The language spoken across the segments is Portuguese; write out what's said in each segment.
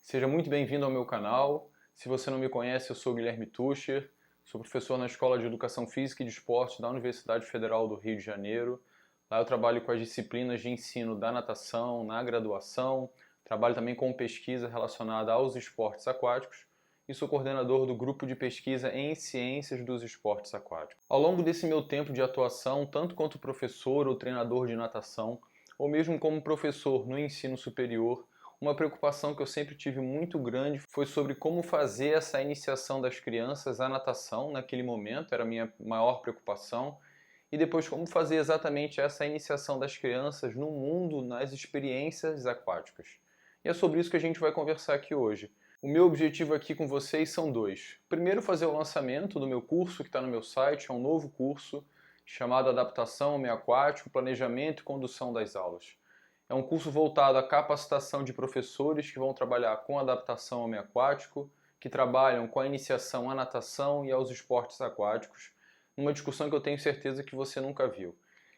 Seja muito bem-vindo ao meu canal. Se você não me conhece, eu sou Guilherme Tucher, sou professor na Escola de Educação Física e de Esporte da Universidade Federal do Rio de Janeiro. Lá eu trabalho com as disciplinas de ensino da natação, na graduação, trabalho também com pesquisa relacionada aos esportes aquáticos e sou coordenador do grupo de pesquisa em ciências dos esportes aquáticos. Ao longo desse meu tempo de atuação, tanto quanto professor ou treinador de natação, ou mesmo como professor no ensino superior, uma preocupação que eu sempre tive muito grande foi sobre como fazer essa iniciação das crianças à natação naquele momento, era a minha maior preocupação, e depois como fazer exatamente essa iniciação das crianças no mundo, nas experiências aquáticas. E é sobre isso que a gente vai conversar aqui hoje. O meu objetivo aqui com vocês são dois. Primeiro, fazer o lançamento do meu curso que está no meu site, é um novo curso chamado Adaptação ao Meio Aquático, Planejamento e Condução das Aulas. É um curso voltado à capacitação de professores que vão trabalhar com adaptação ao meio aquático, que trabalham com a iniciação à natação e aos esportes aquáticos, numa discussão que eu tenho certeza que você nunca viu.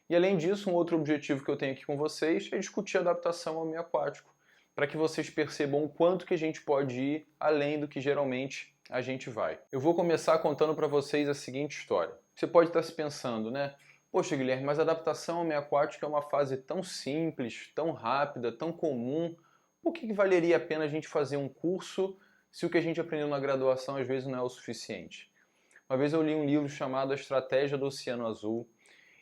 E além disso, um outro objetivo que eu tenho aqui com vocês é discutir a adaptação ao meio aquático, para que vocês percebam o quanto que a gente pode ir além do que geralmente a gente vai. Eu vou começar contando para vocês a seguinte história. Você pode estar se pensando, né? Poxa, Guilherme, mas a adaptação ao meio aquático é uma fase tão simples, tão rápida, tão comum. Por que valeria a pena a gente fazer um curso se o que a gente aprendeu na graduação às vezes não é o suficiente? Uma vez eu li um livro chamado A Estratégia do Oceano Azul.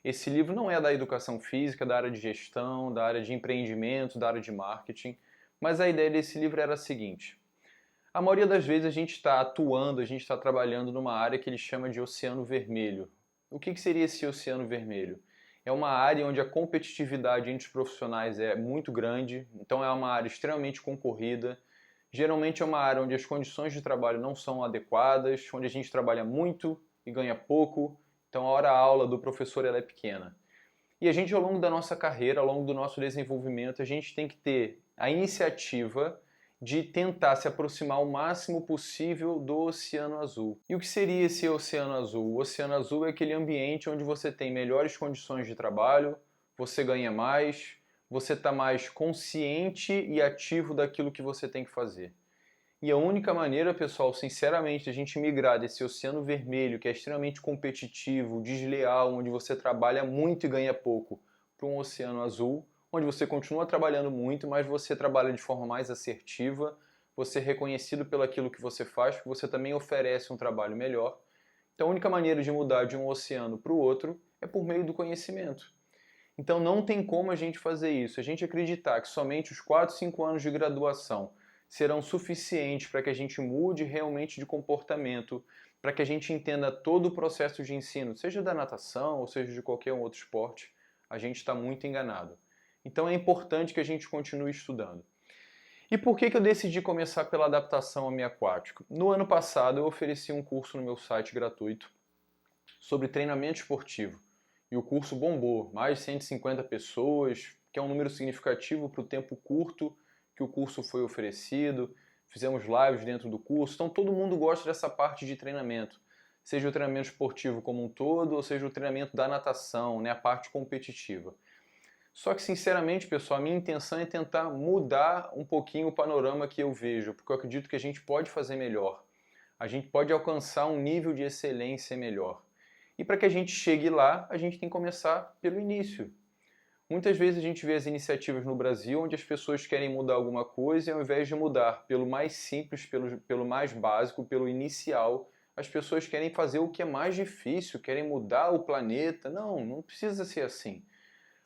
Esse livro não é da educação física, da área de gestão, da área de empreendimento, da área de marketing, mas a ideia desse livro era a seguinte: a maioria das vezes a gente está atuando, a gente está trabalhando numa área que ele chama de Oceano Vermelho. O que seria esse Oceano Vermelho? É uma área onde a competitividade entre os profissionais é muito grande, então é uma área extremamente concorrida. Geralmente é uma área onde as condições de trabalho não são adequadas, onde a gente trabalha muito e ganha pouco, então a hora-aula do professor ela é pequena. E a gente, ao longo da nossa carreira, ao longo do nosso desenvolvimento, a gente tem que ter a iniciativa de tentar se aproximar o máximo possível do Oceano Azul. E o que seria esse Oceano Azul? O Oceano Azul é aquele ambiente onde você tem melhores condições de trabalho, você ganha mais, você está mais consciente e ativo daquilo que você tem que fazer. E a única maneira, pessoal, sinceramente, de a gente migrar desse Oceano Vermelho, que é extremamente competitivo, desleal, onde você trabalha muito e ganha pouco, para um Oceano Azul, onde você continua trabalhando muito, mas você trabalha de forma mais assertiva, você é reconhecido pelo aquilo que você faz, porque você também oferece um trabalho melhor. Então a única maneira de mudar de um oceano para o outro é por meio do conhecimento. Então não tem como a gente fazer isso. A gente acreditar que somente os 4, 5 anos de graduação serão suficientes para que a gente mude realmente de comportamento, para que a gente entenda todo o processo de ensino, seja da natação ou seja de qualquer outro esporte, a gente está muito enganado. Então é importante que a gente continue estudando. E por que eu decidi começar pela adaptação ao meio aquático? No ano passado eu ofereci um curso no meu site gratuito sobre treinamento esportivo. E o curso bombou, mais de 150 pessoas, que é um número significativo para o tempo curto que o curso foi oferecido. Fizemos lives dentro do curso, então todo mundo gosta dessa parte de treinamento. Seja o treinamento esportivo como um todo, ou seja o treinamento da natação, né, a parte competitiva. Só que, sinceramente, pessoal, a minha intenção é tentar mudar um pouquinho o panorama que eu vejo, porque eu acredito que a gente pode fazer melhor. A gente pode alcançar um nível de excelência melhor. E para que a gente chegue lá, a gente tem que começar pelo início. Muitas vezes a gente vê as iniciativas no Brasil onde as pessoas querem mudar alguma coisa e ao invés de mudar pelo mais simples, pelo mais básico, pelo inicial, as pessoas querem fazer o que é mais difícil, querem mudar o planeta. Não, não precisa ser assim.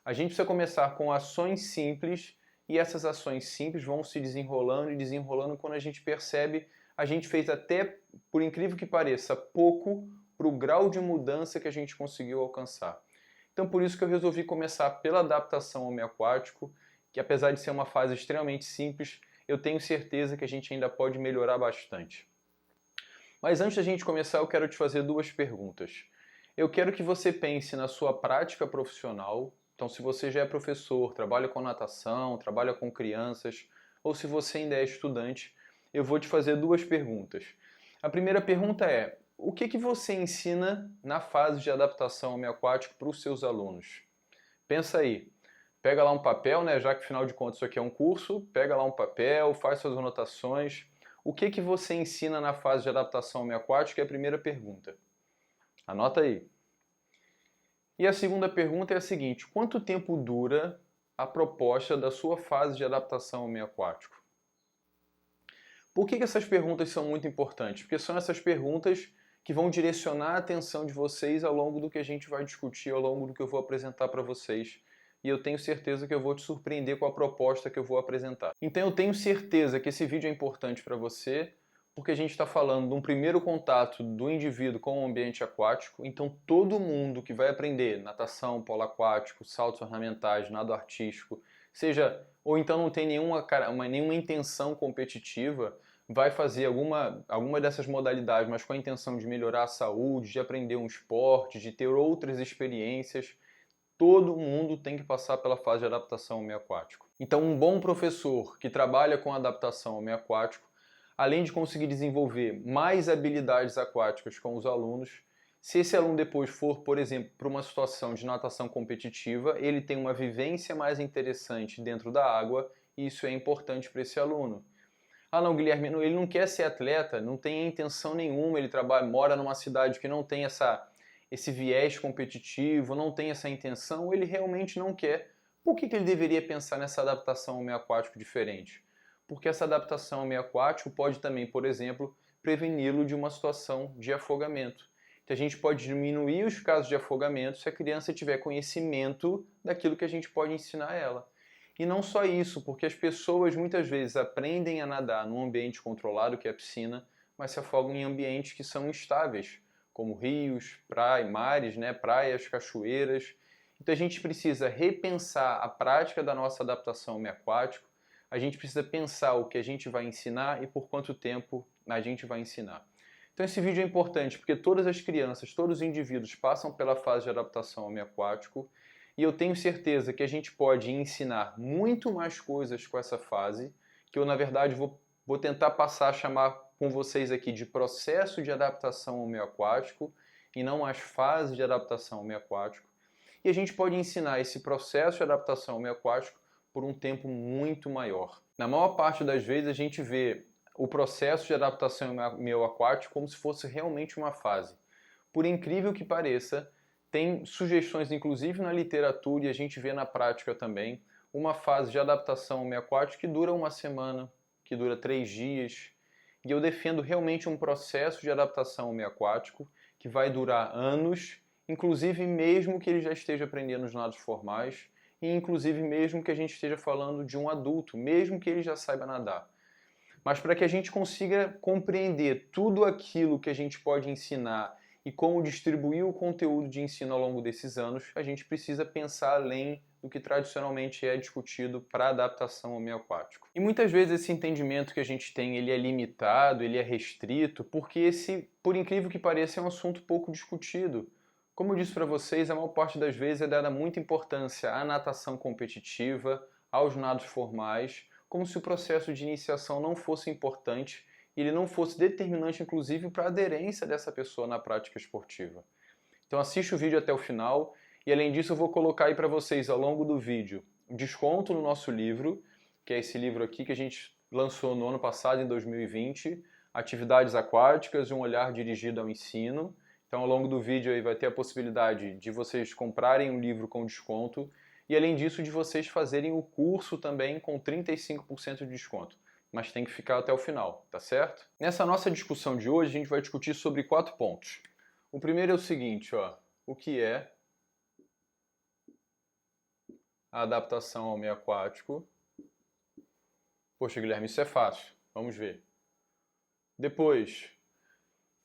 A gente precisa começar com ações simples e essas ações simples vão se desenrolando e desenrolando quando a gente percebe, a gente fez até, por incrível que pareça, pouco para o grau de mudança que a gente conseguiu alcançar. Então por isso que eu resolvi começar pela adaptação ao meio aquático, que apesar de ser uma fase extremamente simples, eu tenho certeza que a gente ainda pode melhorar bastante. Mas antes da gente começar, eu quero te fazer duas perguntas. Eu quero que você pense na sua prática profissional. Então, se você já é professor, trabalha com natação, trabalha com crianças, ou se você ainda é estudante, eu vou te fazer duas perguntas. A primeira pergunta é: o que você ensina na fase de adaptação ao meio aquático para os seus alunos? Pensa aí. Pega lá um papel, né, já que afinal de contas isso aqui é um curso, pega lá um papel, faz suas anotações. O que que você ensina na fase de adaptação ao meio aquático é a primeira pergunta. Anota aí. E a segunda pergunta é a seguinte: quanto tempo dura a proposta da sua fase de adaptação ao meio aquático? Por que essas perguntas são muito importantes? Porque são essas perguntas que vão direcionar a atenção de vocês ao longo do que a gente vai discutir, ao longo do que eu vou apresentar para vocês. E eu tenho certeza que eu vou te surpreender com a proposta que eu vou apresentar. Então eu tenho certeza que esse vídeo é importante para você, porque a gente está falando de um primeiro contato do indivíduo com o ambiente aquático. Então todo mundo que vai aprender natação, polo aquático, saltos ornamentais, nado artístico, seja, ou então não tem nenhuma intenção competitiva, vai fazer alguma dessas modalidades, mas com a intenção de melhorar a saúde, de aprender um esporte, de ter outras experiências. Todo mundo tem que passar pela fase de adaptação ao meio aquático. Então, um bom professor que trabalha com adaptação ao meio aquático, além de conseguir desenvolver mais habilidades aquáticas com os alunos, se esse aluno depois for, por exemplo, para uma situação de natação competitiva, ele tem uma vivência mais interessante dentro da água e isso é importante para esse aluno. Ah não, Guilherme, ele não quer ser atleta, não tem intenção nenhuma, ele mora numa cidade que não tem esse viés competitivo, não tem essa intenção, ele realmente não quer. Por que ele deveria pensar nessa adaptação ao meio aquático diferente? Porque essa adaptação ao meio aquático pode também, por exemplo, preveni-lo de uma situação de afogamento. Então a gente pode diminuir os casos de afogamento se a criança tiver conhecimento daquilo que a gente pode ensinar a ela. E não só isso, porque as pessoas muitas vezes aprendem a nadar num ambiente controlado, que é a piscina, mas se afogam em ambientes que são instáveis, como rios, mares, né, praias, cachoeiras. Então a gente precisa repensar a prática da nossa adaptação ao meio aquático, a gente precisa pensar o que a gente vai ensinar e por quanto tempo a gente vai ensinar. Então esse vídeo é importante porque todas as crianças, todos os indivíduos passam pela fase de adaptação ao meio aquático e eu tenho certeza que a gente pode ensinar muito mais coisas com essa fase, que eu na verdade vou tentar passar a chamar com vocês aqui de processo de adaptação ao meio aquático e não as fases de adaptação ao meio aquático. E a gente pode ensinar esse processo de adaptação ao meio aquático por um tempo muito maior. Na maior parte das vezes a gente vê o processo de adaptação ao meio aquático como se fosse realmente uma fase. Por incrível que pareça, tem sugestões inclusive na literatura e a gente vê na prática também uma fase de adaptação ao meio aquático que dura uma semana, que dura 3 dias. E eu defendo realmente um processo de adaptação ao meio aquático que vai durar anos, inclusive mesmo que ele já esteja aprendendo os nados formais e inclusive mesmo que a gente esteja falando de um adulto, mesmo que ele já saiba nadar. Mas para que a gente consiga compreender tudo aquilo que a gente pode ensinar e como distribuir o conteúdo de ensino ao longo desses anos, a gente precisa pensar além do que tradicionalmente é discutido para adaptação ao meio aquático. E muitas vezes esse entendimento que a gente tem, ele é limitado, ele é restrito, porque esse, por incrível que pareça, é um assunto pouco discutido. Como eu disse para vocês, a maior parte das vezes é dada muita importância à natação competitiva, aos nados formais, como se o processo de iniciação não fosse importante e ele não fosse determinante, inclusive, para a aderência dessa pessoa na prática esportiva. Então assiste o vídeo até o final e, além disso, eu vou colocar aí para vocês, ao longo do vídeo, um desconto no nosso livro, que é esse livro aqui que a gente lançou no ano passado, em 2020, Atividades Aquáticas e um Olhar Dirigido ao Ensino. Então, ao longo do vídeo aí vai ter a possibilidade de vocês comprarem um livro com desconto e, além disso, de vocês fazerem o curso também com 35% de desconto. Mas tem que ficar até o final, tá certo? Nessa nossa discussão de hoje, a gente vai discutir sobre 4 pontos. O primeiro é o seguinte, ó, o que é a adaptação ao meio aquático? Poxa, Guilherme, isso é fácil. Vamos ver. Depois,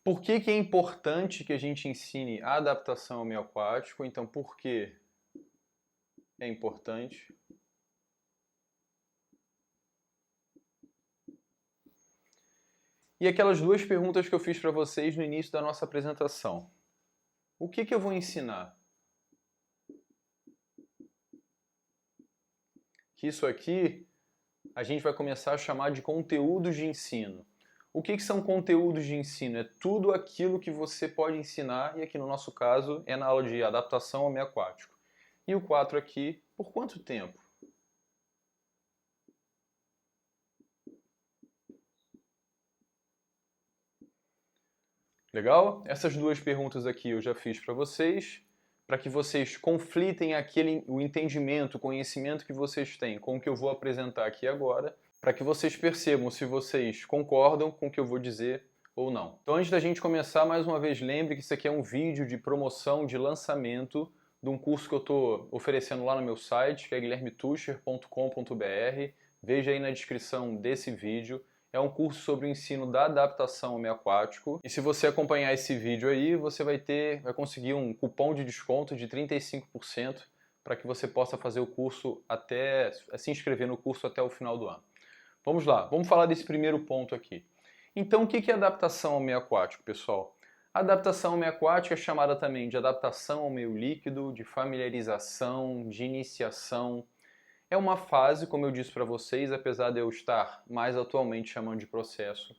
por que é importante que a gente ensine a adaptação ao meio aquático? Então, por que é importante? E aquelas 2 perguntas que eu fiz para vocês no início da nossa apresentação. O que eu vou ensinar? Que isso aqui a gente vai começar a chamar de conteúdos de ensino. O que são conteúdos de ensino? É tudo aquilo que você pode ensinar, e aqui no nosso caso é na aula de adaptação ao meio aquático. E o 4 aqui, por quanto tempo? Legal? Essas duas perguntas aqui eu já fiz para que vocês conflitem o entendimento, o conhecimento que vocês têm com o que eu vou apresentar aqui agora, para que vocês percebam se vocês concordam com o que eu vou dizer ou não. Então, antes da gente começar, mais uma vez, lembre que isso aqui é um vídeo de promoção, de lançamento de um curso que eu estou oferecendo lá no meu site, que é guilhermetuscher.com.br. Veja aí na descrição desse vídeo. É um curso sobre o ensino da adaptação ao meio aquático. E se você acompanhar esse vídeo aí, você vai conseguir um cupom de desconto de 35% para que você possa fazer o curso se inscrever no curso até o final do ano. Vamos lá, vamos falar desse primeiro ponto aqui. Então, o que é adaptação ao meio aquático, pessoal? A adaptação ao meio aquático é chamada também de adaptação ao meio líquido, de familiarização, de iniciação. É uma fase, como eu disse para vocês, apesar de eu estar mais atualmente chamando de processo,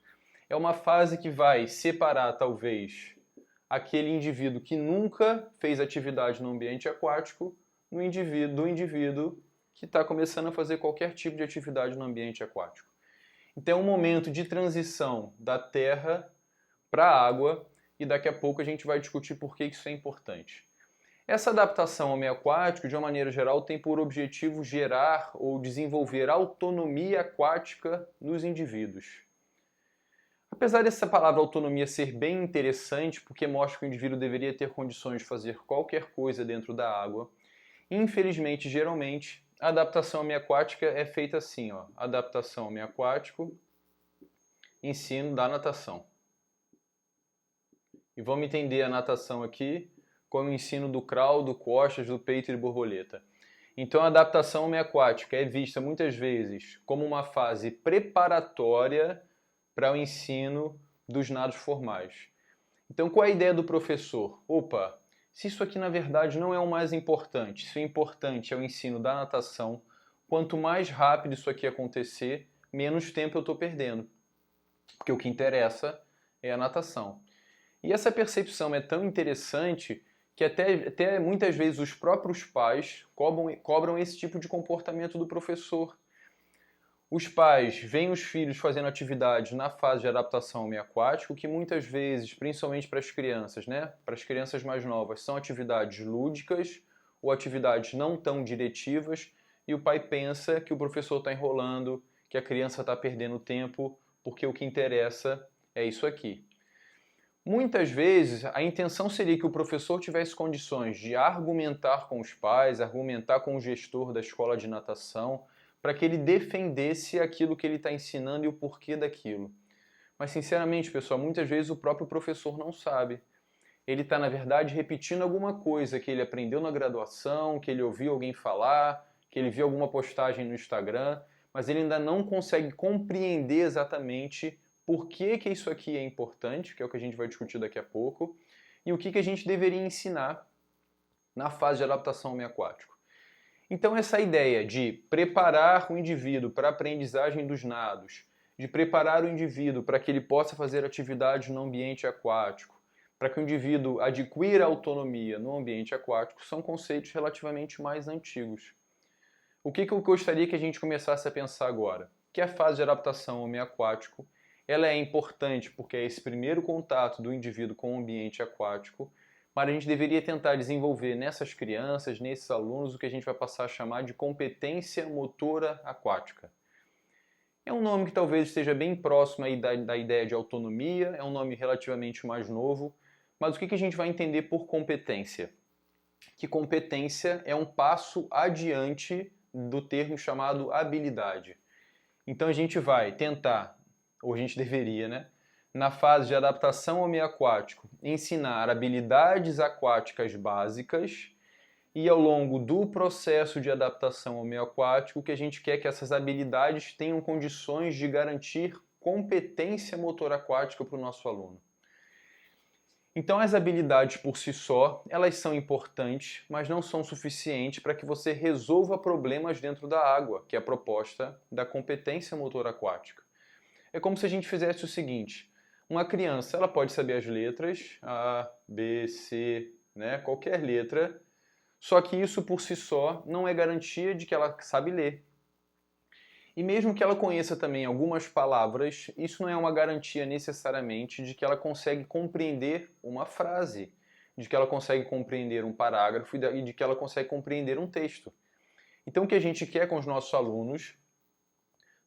é uma fase que vai separar, talvez, aquele indivíduo que nunca fez atividade no ambiente aquático do indivíduo que está começando a fazer qualquer tipo de atividade no ambiente aquático. Então é um momento de transição da terra para a água e daqui a pouco a gente vai discutir por que isso é importante. Essa adaptação ao meio aquático, de uma maneira geral, tem por objetivo gerar ou desenvolver autonomia aquática nos indivíduos. Apesar dessa palavra autonomia ser bem interessante, porque mostra que o indivíduo deveria ter condições de fazer qualquer coisa dentro da água, infelizmente, geralmente, a adaptação ao meio aquática é feita assim, ó, adaptação ao meio aquático, ensino da natação. E vamos entender a natação aqui como o ensino do crawl, do costas, do peito e de borboleta. Então a adaptação ao meio aquático é vista muitas vezes como uma fase preparatória para o ensino dos nados formais. Então qual é a ideia do professor? Opa, se isso aqui na verdade não é o mais importante, se o importante é o ensino da natação, quanto mais rápido isso aqui acontecer, menos tempo eu estou perdendo. Porque o que interessa é a natação. E essa percepção é tão interessante que até muitas vezes os próprios pais cobram esse tipo de comportamento do professor. Os pais veem os filhos fazendo atividades na fase de adaptação ao meio aquático, que muitas vezes, principalmente para as crianças, né, para as crianças mais novas, são atividades lúdicas ou atividades não tão diretivas, e o pai pensa que o professor está enrolando, que a criança está perdendo tempo, porque o que interessa é isso aqui. Muitas vezes, a intenção seria que o professor tivesse condições de argumentar com os pais, argumentar com o gestor da escola de natação, para que ele defendesse aquilo que ele está ensinando e o porquê daquilo. Mas, sinceramente, pessoal, muitas vezes o próprio professor não sabe. Ele está, na verdade, repetindo alguma coisa que ele aprendeu na graduação, que ele ouviu alguém falar, que ele viu alguma postagem no Instagram, mas ele ainda não consegue compreender exatamente por que isso aqui é importante, que é o que a gente vai discutir daqui a pouco, e o que a gente deveria ensinar na fase de adaptação ao meio aquático. Então essa ideia de preparar o indivíduo para a aprendizagem dos nados, de preparar o indivíduo para que ele possa fazer atividades no ambiente aquático, para que o indivíduo adquira autonomia no ambiente aquático, são conceitos relativamente mais antigos. O que eu gostaria que a gente começasse a pensar agora? Que a fase de adaptação ao meio aquático ela é importante porque é esse primeiro contato do indivíduo com o ambiente aquático, mas a gente deveria tentar desenvolver nessas crianças, nesses alunos, o que a gente vai passar a chamar de competência motora aquática. É um nome que talvez esteja bem próximo aí da ideia de autonomia, é um nome relativamente mais novo, mas o que a gente vai entender por competência? Que competência é um passo adiante do termo chamado habilidade. Então a gente vai tentar, ou a gente deveria, né, na fase de adaptação ao meio aquático, ensinar habilidades aquáticas básicas e ao longo do processo de adaptação ao meio aquático, o que a gente quer é que essas habilidades tenham condições de garantir competência motora aquática para o nosso aluno. Então as habilidades por si só, elas são importantes, mas não são suficientes para que você resolva problemas dentro da água, que é a proposta da competência motora aquática. É como se a gente fizesse o seguinte, uma criança ela pode saber as letras A, B, C, né, qualquer letra, Só que isso por si só não é garantia de que ela sabe ler. E mesmo que ela conheça também algumas palavras, isso não é uma garantia necessariamente de que ela consegue compreender uma frase, de que ela consegue compreender um parágrafo e de que ela consegue compreender um texto. Então o que a gente quer com os nossos alunos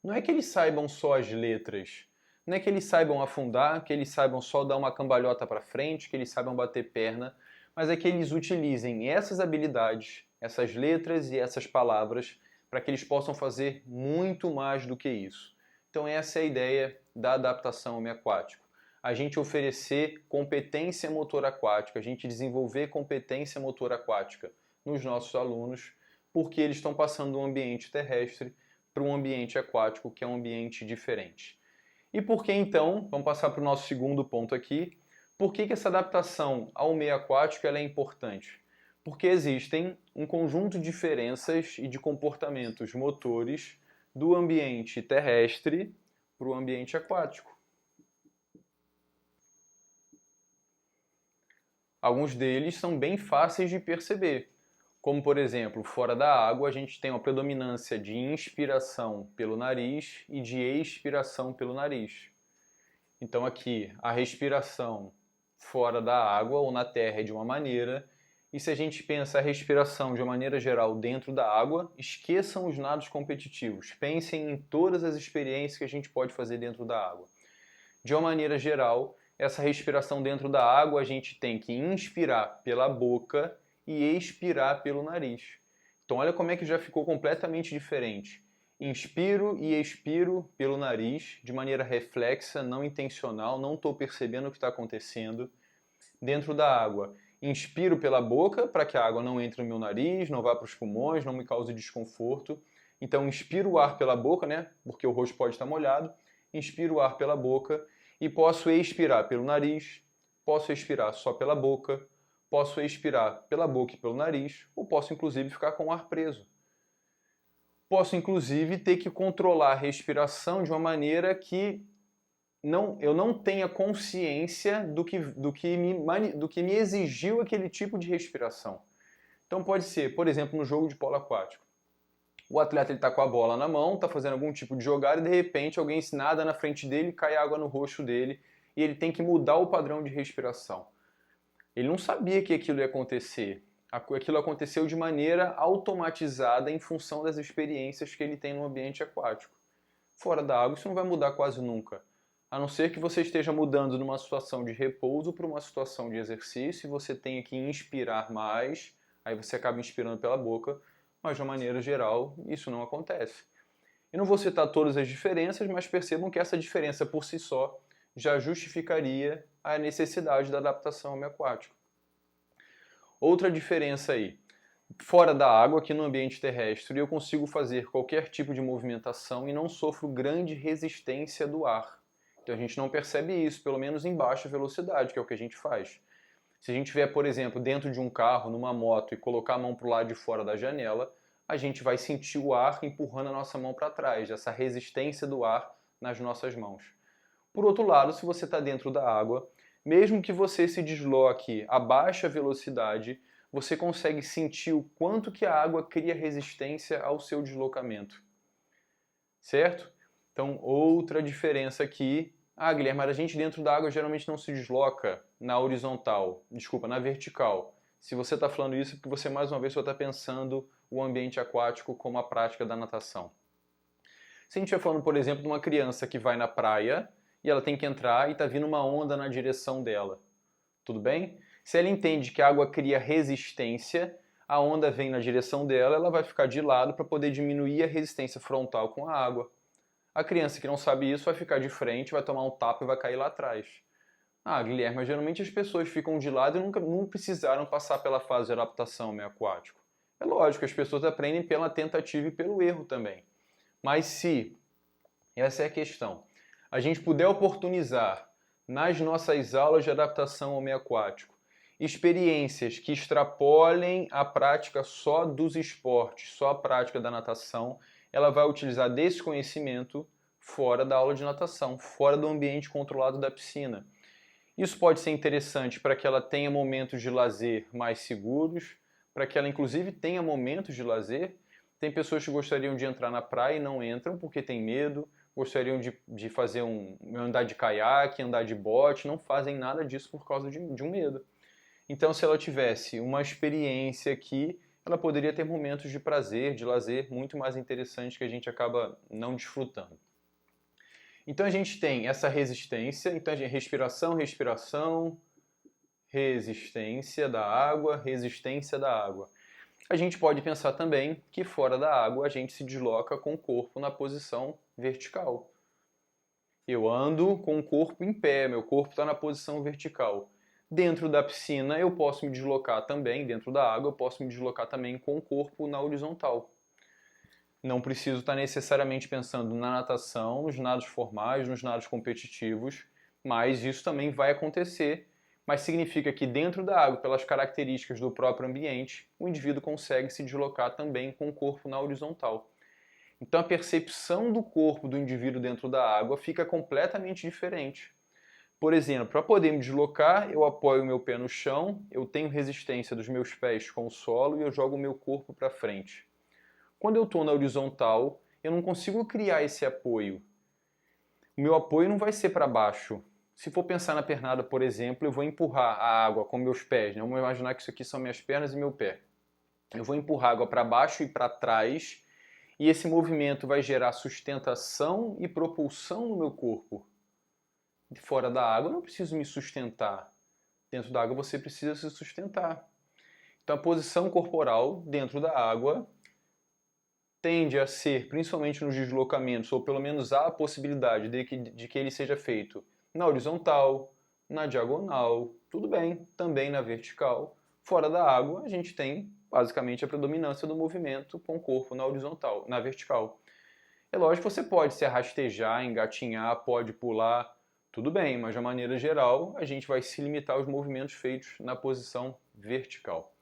não é que eles saibam só as letras, não é que eles saibam afundar, que eles saibam só dar uma cambalhota para frente, que eles saibam bater perna, mas é que eles utilizem essas habilidades, essas letras e essas palavras para que eles possam fazer muito mais do que isso. Então essa é a ideia da adaptação homeoquática. A gente oferecer competência motora aquática, a gente desenvolver competência motora aquática nos nossos alunos, porque eles estão passando de um ambiente terrestre para um ambiente aquático, que é um ambiente diferente. E por que então, vamos passar para o nosso segundo ponto aqui, por que essa adaptação ao meio aquático ela é importante? Porque existem um conjunto de diferenças e de comportamentos motores do ambiente terrestre para o ambiente aquático. Alguns deles são bem fáceis de perceber, como por exemplo, fora da água a gente tem uma predominância de inspiração pelo nariz e de expiração pelo nariz. Então aqui a respiração fora da água ou na terra é de uma maneira, e se a gente pensa a respiração de uma maneira geral dentro da água, esqueçam os nados competitivos, pensem em todas as experiências que a gente pode fazer dentro da água. De uma maneira geral, essa respiração dentro da água a gente tem que inspirar pela boca e expirar pelo nariz. Então olha como é que já ficou completamente diferente. Inspiro e expiro pelo nariz, de maneira reflexa, não intencional, não estou percebendo o que está acontecendo. Dentro da água, inspiro pela boca para que a água não entre no meu nariz, não vá para os pulmões, não me cause desconforto. Então inspiro o ar pela boca, né? Porque o rosto pode estar molhado. Inspiro o ar pela boca e posso expirar pelo nariz, posso expirar só pela boca, posso expirar pela boca e pelo nariz, ou posso inclusive ficar com o ar preso. Posso inclusive ter que controlar a respiração de uma maneira que eu não tenha consciência do que me exigiu aquele tipo de respiração. Então pode ser, por exemplo, no jogo de polo aquático. O atleta está com a bola na mão, está fazendo algum tipo de jogada e de repente alguém se nada na frente dele, cai água no rosto dele e ele tem que mudar o padrão de respiração. Ele não sabia que aquilo ia acontecer. Aquilo aconteceu de maneira automatizada em função das experiências que ele tem no ambiente aquático. Fora da água isso não vai mudar quase nunca. A não ser que você esteja mudando de uma situação de repouso para uma situação de exercício e você tenha que inspirar mais, aí você acaba inspirando pela boca, mas de uma maneira geral isso não acontece. Eu não vou citar todas as diferenças, mas percebam que essa diferença por si só já justificaria a necessidade da adaptação homeoquática. Outra diferença aí, fora da água, aqui no ambiente terrestre, eu consigo fazer qualquer tipo de movimentação e não sofro grande resistência do ar. Então a gente não percebe isso, pelo menos em baixa velocidade, que é o que a gente faz. Se a gente estiver, por exemplo, dentro de um carro, numa moto, e colocar a mão para o lado de fora da janela, a gente vai sentir o ar empurrando a nossa mão para trás, essa resistência do ar nas nossas mãos. Por outro lado, se você está dentro da água, mesmo que você se desloque a baixa velocidade, você consegue sentir o quanto que a água cria resistência ao seu deslocamento. Certo? Então, outra diferença aqui. Ah, Guilherme, mas a gente dentro da água geralmente não se desloca na horizontal, desculpa, na vertical. Se você está falando isso, é porque você mais uma vez só está pensando o ambiente aquático como a prática da natação. Se a gente estiver falando, por exemplo, de uma criança que vai na praia e ela tem que entrar e está vindo uma onda na direção dela, tudo bem? Se ela entende que a água cria resistência, a onda vem na direção dela, ela vai ficar de lado para poder diminuir a resistência frontal com a água. A criança que não sabe isso vai ficar de frente, vai tomar um tapa e vai cair lá atrás. Ah, Guilherme, mas geralmente as pessoas ficam de lado e nunca precisaram passar pela fase de adaptação meio aquático. É lógico, as pessoas aprendem pela tentativa e pelo erro também. Mas se, essa é a questão, a gente puder oportunizar nas nossas aulas de adaptação ao meio aquático experiências que extrapolem a prática só dos esportes, só a prática da natação, ela vai utilizar desse conhecimento fora da aula de natação, fora do ambiente controlado da piscina. Isso pode ser interessante para que ela tenha momentos de lazer mais seguros, para que ela inclusive tenha momentos de lazer. Tem pessoas que gostariam de entrar na praia e não entram porque tem medo, gostariam de fazer andar de caiaque, andar de bote, não fazem nada disso por causa de um medo. Então, se ela tivesse uma experiência aqui, ela poderia ter momentos de prazer, de lazer muito mais interessantes que a gente acaba não desfrutando. Então a gente tem essa resistência, então a gente, respiração, resistência da água, resistência da água. A gente pode pensar também que fora da água a gente se desloca com o corpo na posição vertical. Eu ando com o corpo em pé, meu corpo está na posição vertical. Dentro da piscina eu posso me deslocar também, dentro da água eu posso me deslocar também com o corpo na horizontal. Não preciso estar necessariamente pensando na natação, nos nados formais, nos nados competitivos, mas isso também vai acontecer. Mas significa que dentro da água, pelas características do próprio ambiente, o indivíduo consegue se deslocar também com o corpo na horizontal. Então a percepção do corpo do indivíduo dentro da água fica completamente diferente. Por exemplo, para poder me deslocar, eu apoio o meu pé no chão, eu tenho resistência dos meus pés com o solo e eu jogo o meu corpo para frente. Quando eu estou na horizontal, eu não consigo criar esse apoio. O meu apoio não vai ser para baixo. Se for pensar na pernada, por exemplo, eu vou empurrar a água com meus pés. Né? Vamos imaginar que isso aqui são minhas pernas e meu pé. Eu vou empurrar a água para baixo e para trás, e esse movimento vai gerar sustentação e propulsão no meu corpo. Fora da água eu não preciso me sustentar. Dentro da água você precisa se sustentar. Então a posição corporal dentro da água tende a ser, principalmente nos deslocamentos, ou pelo menos há a possibilidade de que ele seja feito na horizontal, na diagonal, tudo bem, também na vertical. Fora da água, a gente tem basicamente a predominância do movimento com o corpo na horizontal, na vertical. É lógico que você pode se arrastejar, engatinhar, pode pular, tudo bem, mas de uma maneira geral, a gente vai se limitar aos movimentos feitos na posição vertical.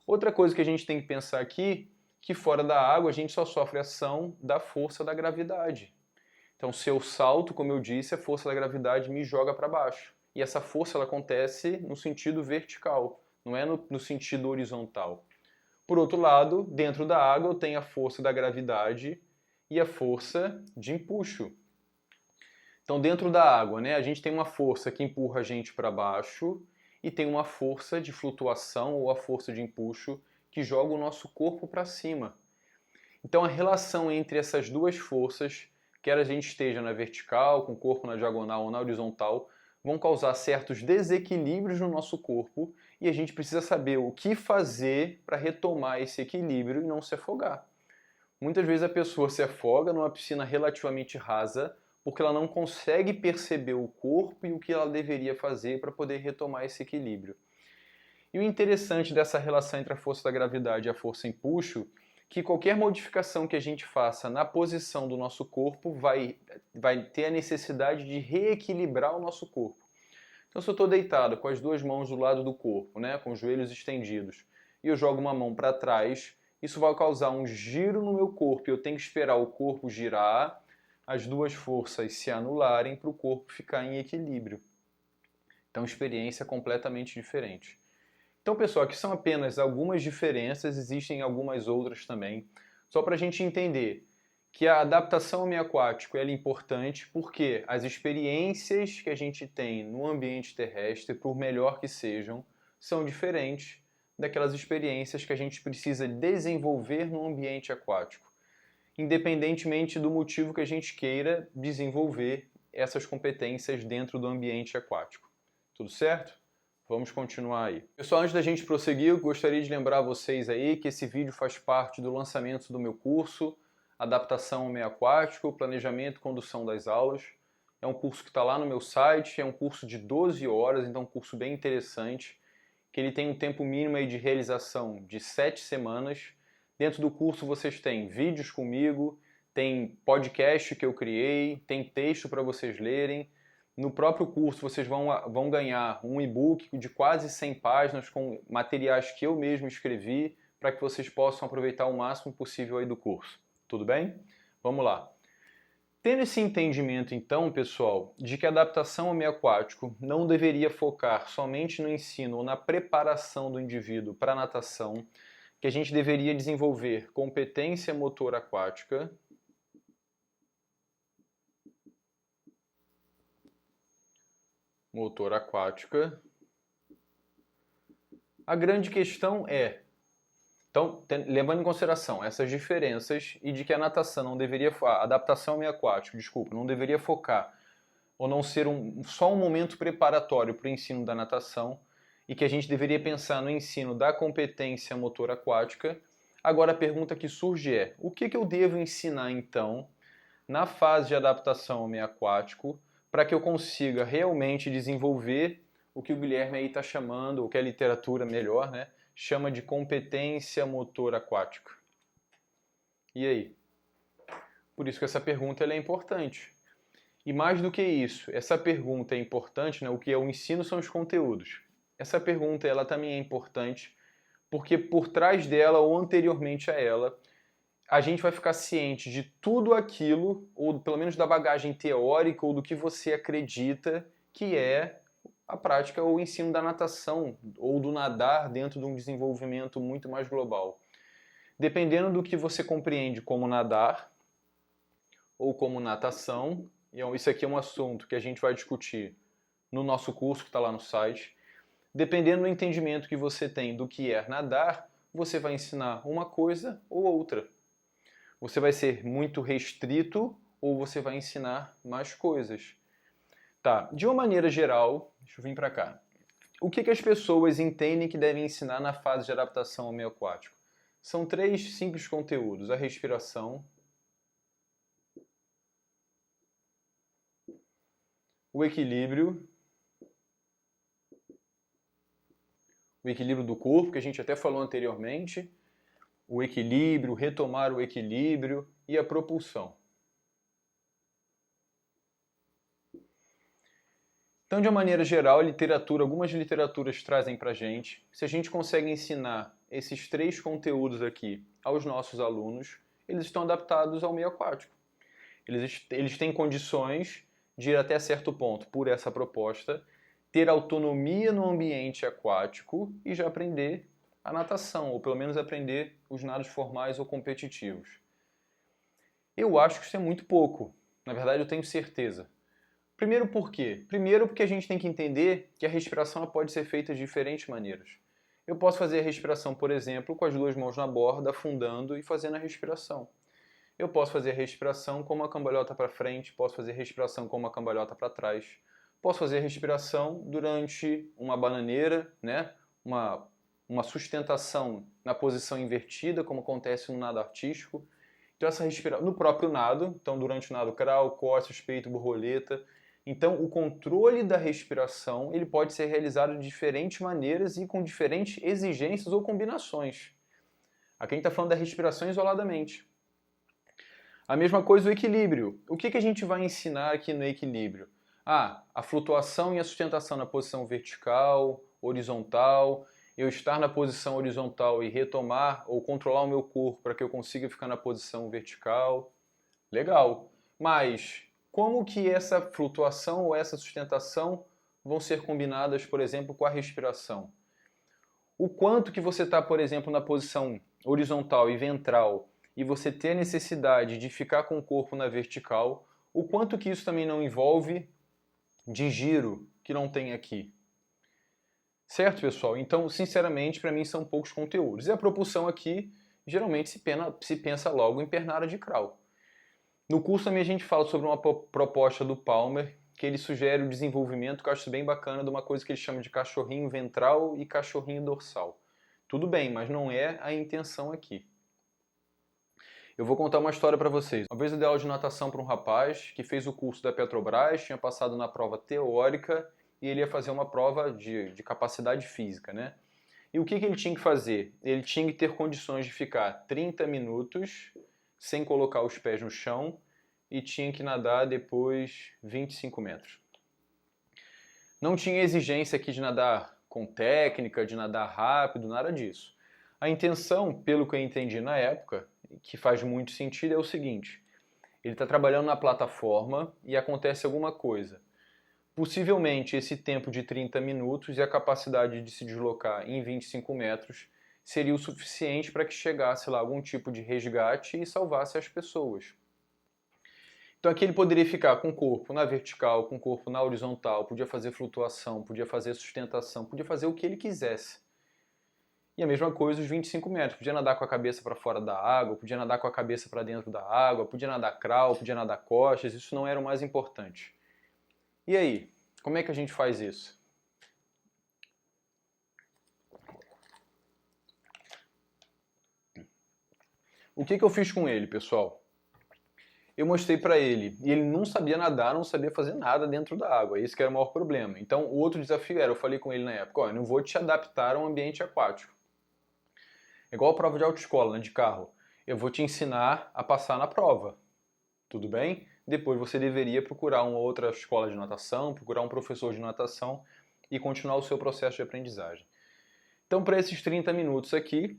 Outra coisa que a gente tem que pensar aqui, que fora da água a gente só sofre ação da força da gravidade. Então, se eu salto, como eu disse, a força da gravidade me joga para baixo. E essa força ela acontece no sentido vertical, não é no sentido horizontal. Por outro lado, dentro da água eu tenho a força da gravidade e a força de empuxo. Então, dentro da água, né, a gente tem uma força que empurra a gente para baixo e tem uma força de flutuação ou a força de empuxo que joga o nosso corpo para cima. Então a relação entre essas duas forças, quer a gente esteja na vertical, com o corpo na diagonal ou na horizontal, vão causar certos desequilíbrios no nosso corpo e a gente precisa saber o que fazer para retomar esse equilíbrio e não se afogar. Muitas vezes a pessoa se afoga numa piscina relativamente rasa porque ela não consegue perceber o corpo e o que ela deveria fazer para poder retomar esse equilíbrio. E o interessante dessa relação entre a força da gravidade e a força empuxo, que qualquer modificação que a gente faça na posição do nosso corpo vai ter a necessidade de reequilibrar o nosso corpo. Então se eu estou deitado com as duas mãos do lado do corpo, né, com os joelhos estendidos, e eu jogo uma mão para trás, isso vai causar um giro no meu corpo, eu tenho que esperar o corpo girar, as duas forças se anularem para o corpo ficar em equilíbrio. Então experiência completamente diferente. Então, pessoal, aqui são apenas algumas diferenças, existem algumas outras também, só para a gente entender que a adaptação ao meio aquático é importante porque as experiências que a gente tem no ambiente terrestre, por melhor que sejam, são diferentes daquelas experiências que a gente precisa desenvolver no ambiente aquático, independentemente do motivo que a gente queira desenvolver essas competências dentro do ambiente aquático. Tudo certo? Vamos continuar aí. Pessoal, antes da gente prosseguir, eu gostaria de lembrar vocês aí que esse vídeo faz parte do lançamento do meu curso Adaptação ao Meio Aquático, Planejamento e Condução das Aulas. É um curso que está lá no meu site, é um curso de 12 horas, então é um curso bem interessante, que ele tem um tempo mínimo aí de realização de 7 semanas. Dentro do curso vocês têm vídeos comigo, tem podcast que eu criei, tem texto para vocês lerem. No próprio curso vocês vão ganhar um e-book de quase 100 páginas com materiais que eu mesmo escrevi para que vocês possam aproveitar o máximo possível aí do curso. Tudo bem? Vamos lá. Tendo esse entendimento, então, pessoal, de que a adaptação ao meio aquático não deveria focar somente no ensino ou na preparação do indivíduo para a natação, que a gente deveria desenvolver competência motora aquática, a grande questão é, então, levando em consideração essas diferenças e de que a natação não deveria, a adaptação ao meio aquático, desculpa, não deveria focar ou não ser só um momento preparatório para o ensino da natação e que a gente deveria pensar no ensino da competência motora aquática. Agora a pergunta que surge é, o que eu devo ensinar então na fase de adaptação ao meio aquático para que eu consiga realmente desenvolver o que o Guilherme aí está chamando, o que a literatura melhor, né, chama de competência motora aquática. E aí? Por isso que essa pergunta ela é importante. E mais do que isso, essa pergunta é importante, né, o que é o ensino são os conteúdos. Essa pergunta ela também é importante porque por trás dela ou anteriormente a ela, a gente vai ficar ciente de tudo aquilo, ou pelo menos da bagagem teórica ou do que você acredita que é a prática ou o ensino da natação ou do nadar dentro de um desenvolvimento muito mais global. Dependendo do que você compreende como nadar ou como natação, e isso aqui é um assunto que a gente vai discutir no nosso curso que está lá no site, dependendo do entendimento que você tem do que é nadar, você vai ensinar uma coisa ou outra. Você vai ser muito restrito ou você vai ensinar mais coisas. Tá, de uma maneira geral, deixa eu vir para cá. O que as pessoas entendem que devem ensinar na fase de adaptação ao meio aquático? São 3 simples conteúdos: a respiração, o equilíbrio do corpo, que a gente até falou anteriormente, o equilíbrio, retomar o equilíbrio e a propulsão. Então, de uma maneira geral, algumas literaturas trazem para a gente, se a gente consegue ensinar esses 3 conteúdos aqui aos nossos alunos, eles estão adaptados ao meio aquático. Eles têm condições de ir até certo ponto, por essa proposta, ter autonomia no ambiente aquático e já aprender a natação, ou pelo menos aprender os nados formais ou competitivos. Eu acho que isso é muito pouco. Na verdade, eu tenho certeza. Primeiro por quê? Primeiro porque a gente tem que entender que a respiração pode ser feita de diferentes maneiras. Eu posso fazer a respiração, por exemplo, com as 2 mãos na borda, afundando e fazendo a respiração. Eu posso fazer a respiração com uma cambalhota para frente, posso fazer a respiração com uma cambalhota para trás, posso fazer a respiração durante uma bananeira, né? uma sustentação na posição invertida, como acontece no nado artístico. Então essa respiração no próprio nado, então durante o nado crawl, costas, peito, borboleta. Então o controle da respiração ele pode ser realizado de diferentes maneiras e com diferentes exigências ou combinações. Aqui a gente está falando da respiração isoladamente. A mesma coisa o equilíbrio. O que a gente vai ensinar aqui no equilíbrio? A flutuação e a sustentação na posição vertical, horizontal, eu estar na posição horizontal e retomar ou controlar o meu corpo para que eu consiga ficar na posição vertical. Legal. Mas como que essa flutuação ou essa sustentação vão ser combinadas, por exemplo, com a respiração? O quanto que você está, por exemplo, na posição horizontal e ventral e você ter a necessidade de ficar com o corpo na vertical, o quanto que isso também não envolve de giro que não tem aqui. Certo, pessoal? Então, sinceramente, para mim são poucos conteúdos. E a propulsão aqui, geralmente se pensa logo em pernada de crawl. No curso também a gente fala sobre uma proposta do Palmer, que ele sugere o desenvolvimento, que eu acho bem bacana, de uma coisa que ele chama de cachorrinho ventral e cachorrinho dorsal. Tudo bem, mas não é a intenção aqui. Eu vou contar uma história para vocês. Uma vez eu dei aula de natação para um rapaz que fez o curso da Petrobras, tinha passado na prova teórica e ele ia fazer uma prova de capacidade física, né? E o que ele tinha que fazer? Ele tinha que ter condições de ficar 30 minutos sem colocar os pés no chão e tinha que nadar depois 25 metros. Não tinha exigência aqui de nadar com técnica, de nadar rápido, nada disso. A intenção, pelo que eu entendi na época, que faz muito sentido, é o seguinte: Ele está trabalhando na plataforma e acontece alguma coisa. Possivelmente esse tempo de 30 minutos e a capacidade de se deslocar em 25 metros seria o suficiente para que chegasse lá algum tipo de resgate e salvasse as pessoas. Então aqui ele poderia ficar com o corpo na vertical, com o corpo na horizontal, podia fazer flutuação, podia fazer sustentação, podia fazer o que ele quisesse. E a mesma coisa os 25 metros, podia nadar com a cabeça para fora da água, podia nadar com a cabeça para dentro da água, podia nadar crawl, podia nadar costas, isso não era o mais importante. E aí, como é que a gente faz isso? O que eu fiz com ele, pessoal? Eu mostrei para ele, e ele não sabia nadar, não sabia fazer nada dentro da água, esse que era o maior problema. Então o outro desafio era, eu falei com ele na época, eu não vou te adaptar a um ambiente aquático. É igual a prova de autoescola, né, de carro. Eu vou te ensinar a passar na prova, tudo bem? Depois você deveria procurar uma outra escola de natação, procurar um professor de natação e continuar o seu processo de aprendizagem. Então para esses 30 minutos aqui,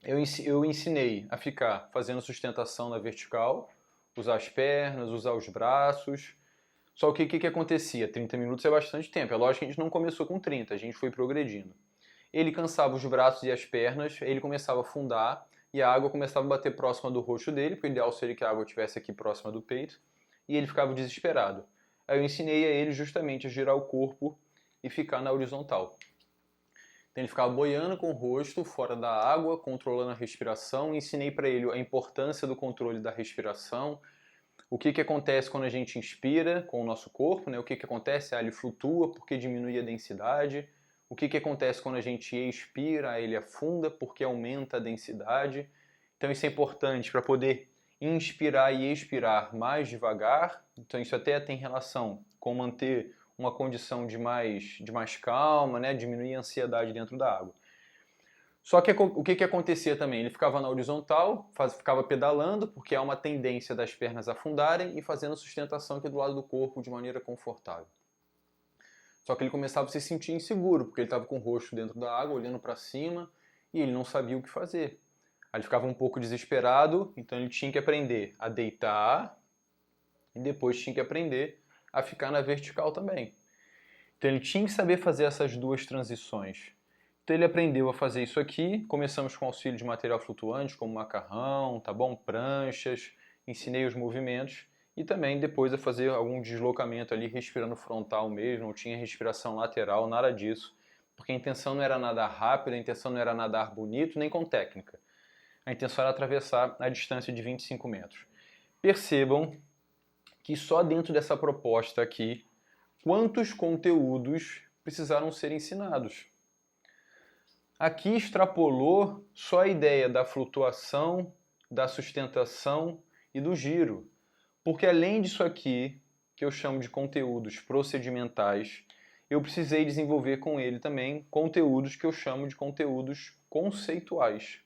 eu ensinei a ficar fazendo sustentação na vertical, usar as pernas, usar os braços. Só que o que acontecia? 30 minutos é bastante tempo. É lógico que a gente não começou com 30, a gente foi progredindo. Ele cansava os braços e as pernas, ele começava a afundar e a água começava a bater próxima do rosto dele, porque o ideal seria que a água estivesse aqui próxima do peito, e ele ficava desesperado. Aí eu ensinei a ele justamente a girar o corpo e ficar na horizontal. Então ele ficava boiando com o rosto fora da água, controlando a respiração. Ensinei para ele a importância do controle da respiração. O que acontece quando a gente inspira com o nosso corpo, né? O que acontece? Ele flutua porque diminui a densidade. O que acontece quando a gente expira? Ele afunda porque aumenta a densidade. Então isso é importante para poder inspirar e expirar mais devagar. Então isso até tem relação com manter uma condição de mais calma, né? Diminuir a ansiedade dentro da água. Só que o que acontecia também? Ele ficava na horizontal, ficava pedalando, porque há uma tendência das pernas afundarem e fazendo sustentação aqui do lado do corpo de maneira confortável. Só que ele começava a se sentir inseguro, porque ele estava com o rosto dentro da água, olhando para cima, e ele não sabia o que fazer. Aí ele ficava um pouco desesperado, então ele tinha que aprender a deitar e depois tinha que aprender a ficar na vertical também. Então ele tinha que saber fazer essas duas transições. Então ele aprendeu a fazer isso aqui, começamos com auxílio de material flutuante, como macarrão, tá bom? Pranchas, ensinei os movimentos e também depois a fazer algum deslocamento ali, respirando frontal mesmo, não tinha respiração lateral, nada disso, porque a intenção não era nadar rápido, a intenção não era nadar bonito, nem com técnica. A intenção era atravessar a distância de 25 metros. Percebam que só dentro dessa proposta aqui, quantos conteúdos precisaram ser ensinados. Aqui extrapolou só a ideia da flutuação, da sustentação e do giro. Porque além disso aqui, que eu chamo de conteúdos procedimentais, eu precisei desenvolver com ele também conteúdos que eu chamo de conteúdos conceituais.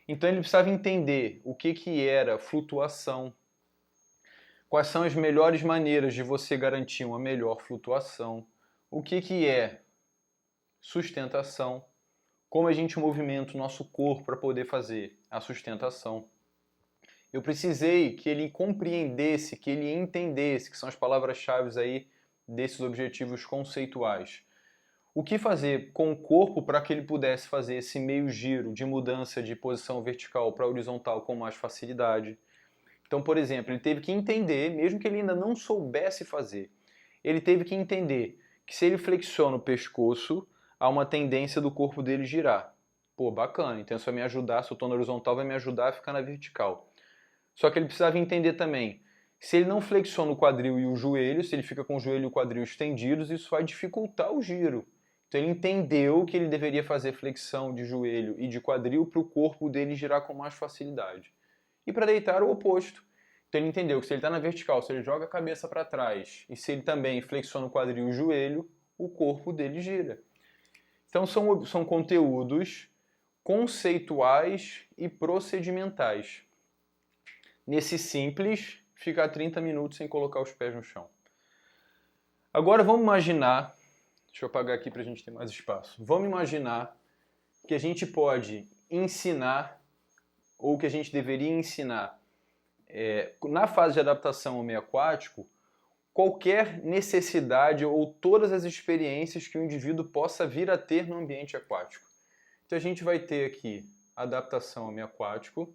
Então ele precisava entender o que era flutuação, quais são as melhores maneiras de você garantir uma melhor flutuação, o que é sustentação, como a gente movimenta o nosso corpo para poder fazer a sustentação. Eu precisei que ele compreendesse, que ele entendesse, que são as palavras-chave aí desses objetivos conceituais. O que fazer com o corpo para que ele pudesse fazer esse meio giro de mudança de posição vertical para horizontal com mais facilidade. Então, por exemplo, ele teve que entender, mesmo que ele ainda não soubesse fazer, ele teve que entender que se ele flexiona o pescoço, há uma tendência do corpo dele girar. Pô, bacana, então isso vai me ajudar, se eu estou na horizontal, vai me ajudar a ficar na vertical. Só que ele precisava entender também, se ele não flexiona o quadril e o joelho, se ele fica com o joelho e o quadril estendidos, isso vai dificultar o giro. Então ele entendeu que ele deveria fazer flexão de joelho e de quadril para o corpo dele girar com mais facilidade. E para deitar o oposto. Então ele entendeu que se ele está na vertical, se ele joga a cabeça para trás e se ele também flexiona o quadril e o joelho, o corpo dele gira. Então são conteúdos conceituais e procedimentais. Nesse simples, ficar 30 minutos sem colocar os pés no chão. Agora vamos imaginar, deixa eu apagar aqui para a gente ter mais espaço. Vamos imaginar que a gente pode ensinar, ou que a gente deveria ensinar, na fase de adaptação ao meio aquático, qualquer necessidade ou todas as experiências que o indivíduo possa vir a ter no ambiente aquático. Então a gente vai ter aqui adaptação ao meio aquático,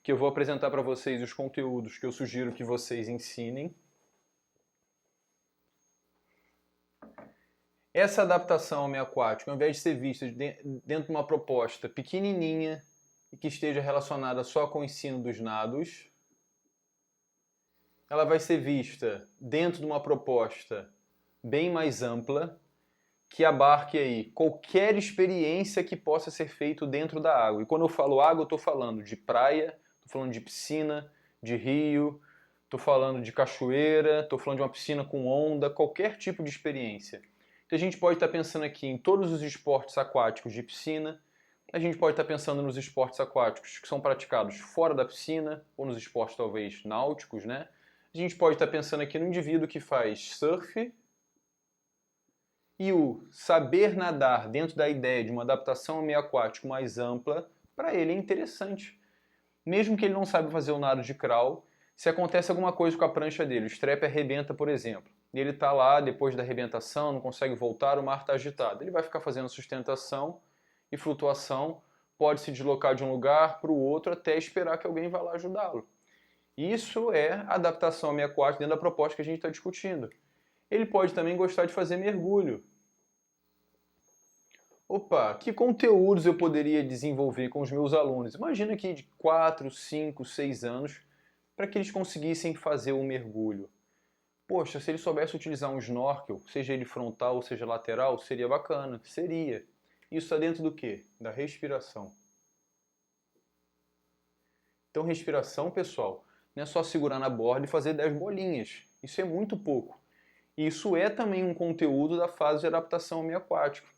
que eu vou apresentar para vocês os conteúdos que eu sugiro que vocês ensinem. Essa adaptação ao meio aquático, ao invés de ser vista dentro de uma proposta pequenininha e que esteja relacionada só com o ensino dos nados, ela vai ser vista dentro de uma proposta bem mais ampla, que abarque aí qualquer experiência que possa ser feita dentro da água. E quando eu falo água, eu estou falando de praia, estou falando de piscina, de rio, estou falando de cachoeira, estou falando de uma piscina com onda, qualquer tipo de experiência. Então a gente pode estar pensando aqui em todos os esportes aquáticos de piscina, a gente pode estar pensando nos esportes aquáticos que são praticados fora da piscina, ou nos esportes talvez náuticos, né? A gente pode estar pensando aqui no indivíduo que faz surf, e o saber nadar dentro da ideia de uma adaptação ao meio aquático mais ampla, para ele é interessante. Mesmo que ele não saiba fazer o nado de crawl, se acontece alguma coisa com a prancha dele, o strap arrebenta, por exemplo, e ele está lá depois da arrebentação, não consegue voltar, o mar está agitado. Ele vai ficar fazendo sustentação e flutuação, pode se deslocar de um lugar para o outro até esperar que alguém vá lá ajudá-lo. Isso é adaptação ao meio aquático dentro da proposta que a gente está discutindo. Ele pode também gostar de fazer mergulho. Opa, que conteúdos eu poderia desenvolver com os meus alunos? Imagina aqui de 4, 5, 6 anos, para que eles conseguissem fazer o mergulho. Poxa, se ele soubesse utilizar um snorkel, seja ele frontal ou seja lateral, seria bacana. Seria. Isso está dentro do quê? Da respiração. Então, respiração, pessoal, não é só segurar na borda e fazer 10 bolinhas. Isso é muito pouco. Isso é também um conteúdo da fase de adaptação ao meio aquático.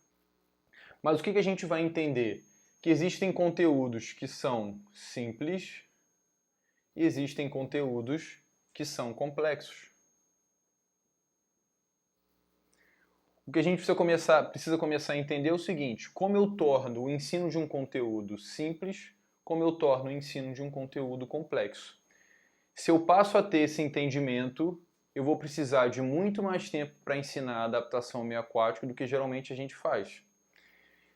Mas o que a gente vai entender? Que existem conteúdos que são simples e existem conteúdos que são complexos. O que a gente precisa começar a entender é o seguinte: como eu torno o ensino de um conteúdo simples, como eu torno o ensino de um conteúdo complexo. Se eu passo a ter esse entendimento, eu vou precisar de muito mais tempo para ensinar a adaptação ao meio aquático do que geralmente a gente faz.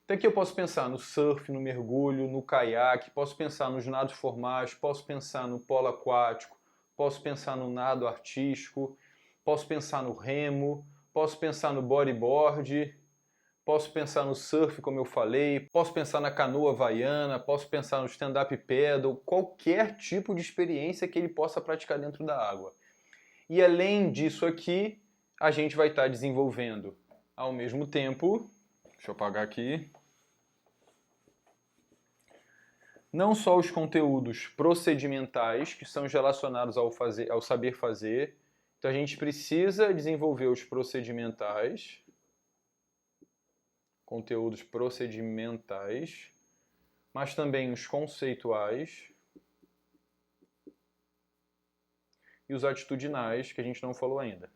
Então aqui eu posso pensar no surf, no mergulho, no caiaque, posso pensar nos nados formais, posso pensar no polo aquático, posso pensar no nado artístico, posso pensar no remo, posso pensar no bodyboard, posso pensar no surf, como eu falei, posso pensar na canoa havaiana, posso pensar no stand-up paddle, qualquer tipo de experiência que ele possa praticar dentro da água. E além disso aqui, a gente vai estar desenvolvendo ao mesmo tempo, deixa eu apagar aqui, não só os conteúdos procedimentais, que são relacionados ao saber fazer. Então a gente precisa desenvolver os procedimentais, conteúdos procedimentais, mas também os conceituais e os atitudinais, que a gente não falou ainda.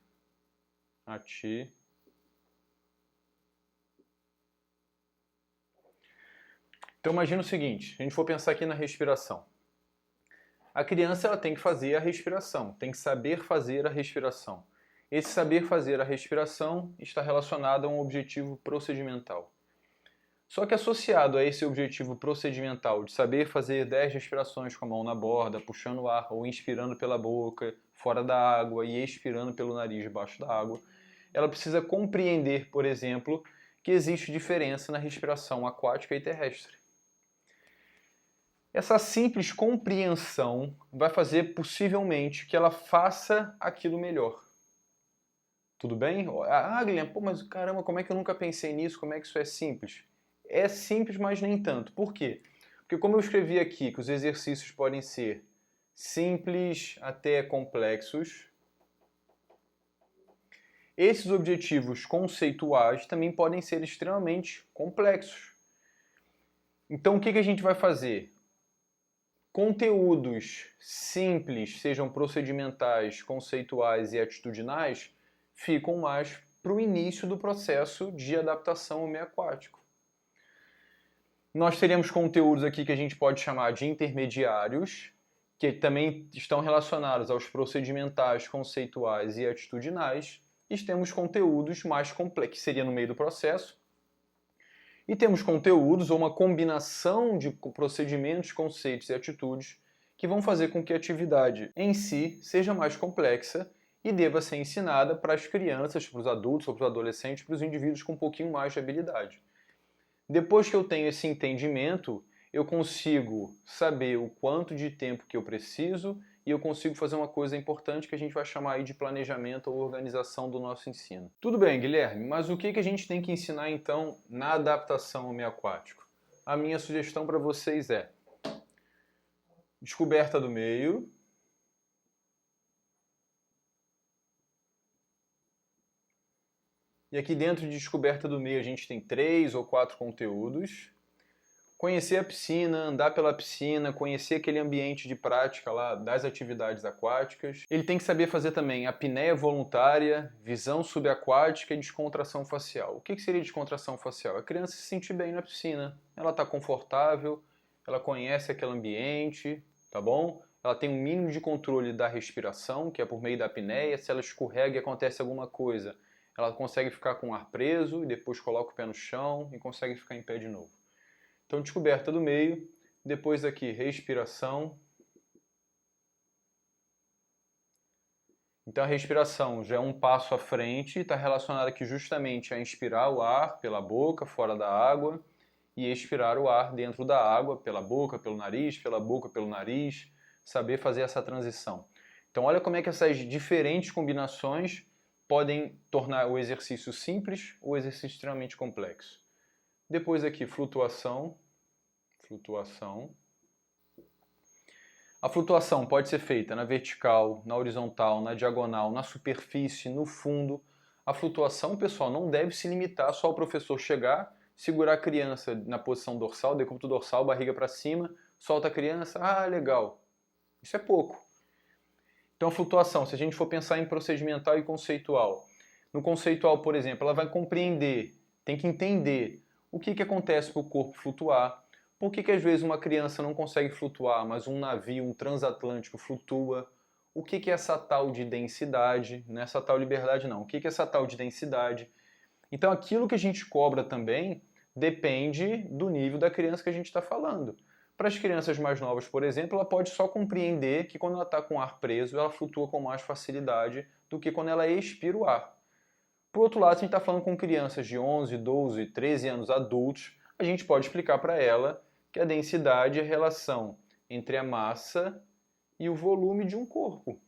Então imagina o seguinte, a gente for pensar aqui na respiração. A criança ela tem que fazer a respiração, tem que saber fazer a respiração. Esse saber fazer a respiração está relacionado a um objetivo procedimental. Só que associado a esse objetivo procedimental de saber fazer 10 respirações com a mão na borda, puxando o ar ou inspirando pela boca, fora da água e expirando pelo nariz debaixo da água, ela precisa compreender, por exemplo, que existe diferença na respiração aquática e terrestre. Essa simples compreensão vai fazer possivelmente que ela faça aquilo melhor. Tudo bem? Ah, Guilherme, mas caramba, como é que eu nunca pensei nisso? Como é que isso é simples? É simples, mas nem tanto. Por quê? Porque como eu escrevi aqui que os exercícios podem ser simples até complexos, esses objetivos conceituais também podem ser extremamente complexos. Então o que a gente vai fazer? Conteúdos simples, sejam procedimentais, conceituais e atitudinais, ficam mais para o início do processo de adaptação ao meio aquático. Nós teremos conteúdos aqui que a gente pode chamar de intermediários, que também estão relacionados aos procedimentais, conceituais e atitudinais, e temos conteúdos mais complexos, que seria no meio do processo, e temos conteúdos ou uma combinação de procedimentos, conceitos e atitudes que vão fazer com que a atividade em si seja mais complexa e deva ser ensinada para as crianças, para os adultos ou para os adolescentes, para os indivíduos com um pouquinho mais de habilidade. Depois que eu tenho esse entendimento, eu consigo saber o quanto de tempo que eu preciso e eu consigo fazer uma coisa importante que a gente vai chamar aí de planejamento ou organização do nosso ensino. Tudo bem, Guilherme, mas o que a gente tem que ensinar então na adaptação ao meio aquático? A minha sugestão para vocês é descoberta do meio, e aqui dentro de descoberta do meio a gente tem 3 ou 4 conteúdos. Conhecer a piscina, andar pela piscina, conhecer aquele ambiente de prática lá das atividades aquáticas. Ele tem que saber fazer também apneia voluntária, visão subaquática e descontração facial. O que seria descontração facial? A criança se sentir bem na piscina. Ela está confortável, ela conhece aquele ambiente, tá bom? Ela tem um mínimo de controle da respiração, que é por meio da apneia. Se ela escorrega e acontece alguma coisa, ela consegue ficar com o ar preso e depois coloca o pé no chão e consegue ficar em pé de novo. Então, descoberta do meio, depois aqui, respiração. Então, a respiração já é um passo à frente, está relacionada aqui justamente a inspirar o ar pela boca, fora da água, e expirar o ar dentro da água, pela boca, pelo nariz, pela boca, pelo nariz, saber fazer essa transição. Então, olha como é que essas diferentes combinações podem tornar o exercício simples ou o exercício extremamente complexo. Depois aqui, flutuação. A flutuação pode ser feita na vertical, na horizontal, na diagonal, na superfície, no fundo. A flutuação, pessoal, não deve se limitar só ao professor chegar, segurar a criança na posição dorsal, decúbito dorsal, barriga para cima, solta a criança, legal. Isso é pouco. Então a flutuação, se a gente for pensar em procedimental e conceitual, no conceitual, por exemplo, ela vai compreender, tem que entender o que acontece para o corpo flutuar, por que às vezes uma criança não consegue flutuar, mas um navio, um transatlântico flutua, o que é essa tal de densidade, não é essa tal liberdade não, o que é essa tal de densidade. Então aquilo que a gente cobra também depende do nível da criança que a gente está falando. Para as crianças mais novas, por exemplo, ela pode só compreender que quando ela está com o ar preso, ela flutua com mais facilidade do que quando ela expira o ar. Por outro lado, se a gente está falando com crianças de 11, 12, 13 anos adultos, a gente pode explicar para ela que a densidade é a relação entre a massa e o volume de um corpo.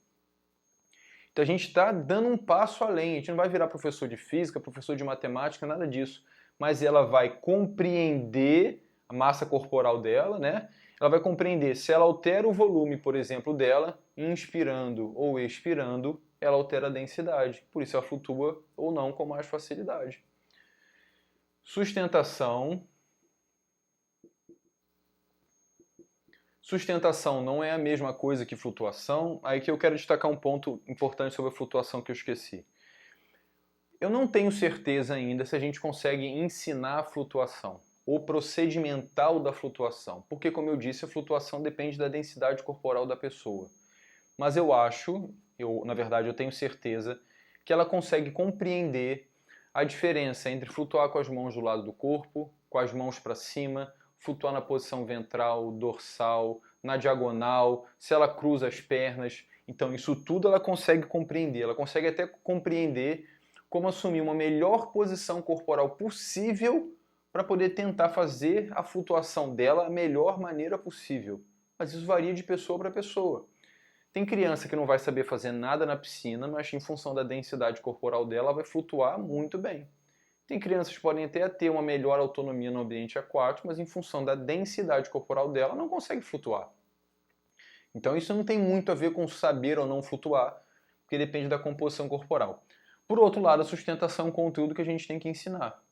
Então a gente está dando um passo além, a gente não vai virar professor de física, professor de matemática, nada disso, mas ela vai compreender a massa corporal dela, né? Ela vai compreender se ela altera o volume, por exemplo, dela, inspirando ou expirando, ela altera a densidade. Por isso ela flutua ou não com mais facilidade. Sustentação. Sustentação não é a mesma coisa que flutuação. Aí que eu quero destacar um ponto importante sobre a flutuação que eu esqueci. Eu não tenho certeza ainda se a gente consegue ensinar a flutuação, o procedimental da flutuação, porque, como eu disse, a flutuação depende da densidade corporal da pessoa. Mas eu acho, na verdade eu tenho certeza, que ela consegue compreender a diferença entre flutuar com as mãos do lado do corpo, com as mãos para cima, flutuar na posição ventral, dorsal, na diagonal, se ela cruza as pernas. Então isso tudo ela consegue compreender, ela consegue até compreender como assumir uma melhor posição corporal possível para poder tentar fazer a flutuação dela da melhor maneira possível. Mas isso varia de pessoa para pessoa. Tem criança que não vai saber fazer nada na piscina, mas em função da densidade corporal dela, vai flutuar muito bem. Tem crianças que podem até ter uma melhor autonomia no ambiente aquático, mas em função da densidade corporal dela, não consegue flutuar. Então isso não tem muito a ver com saber ou não flutuar, porque depende da composição corporal. Por outro lado, a sustentação é um conteúdo que a gente tem que ensinar.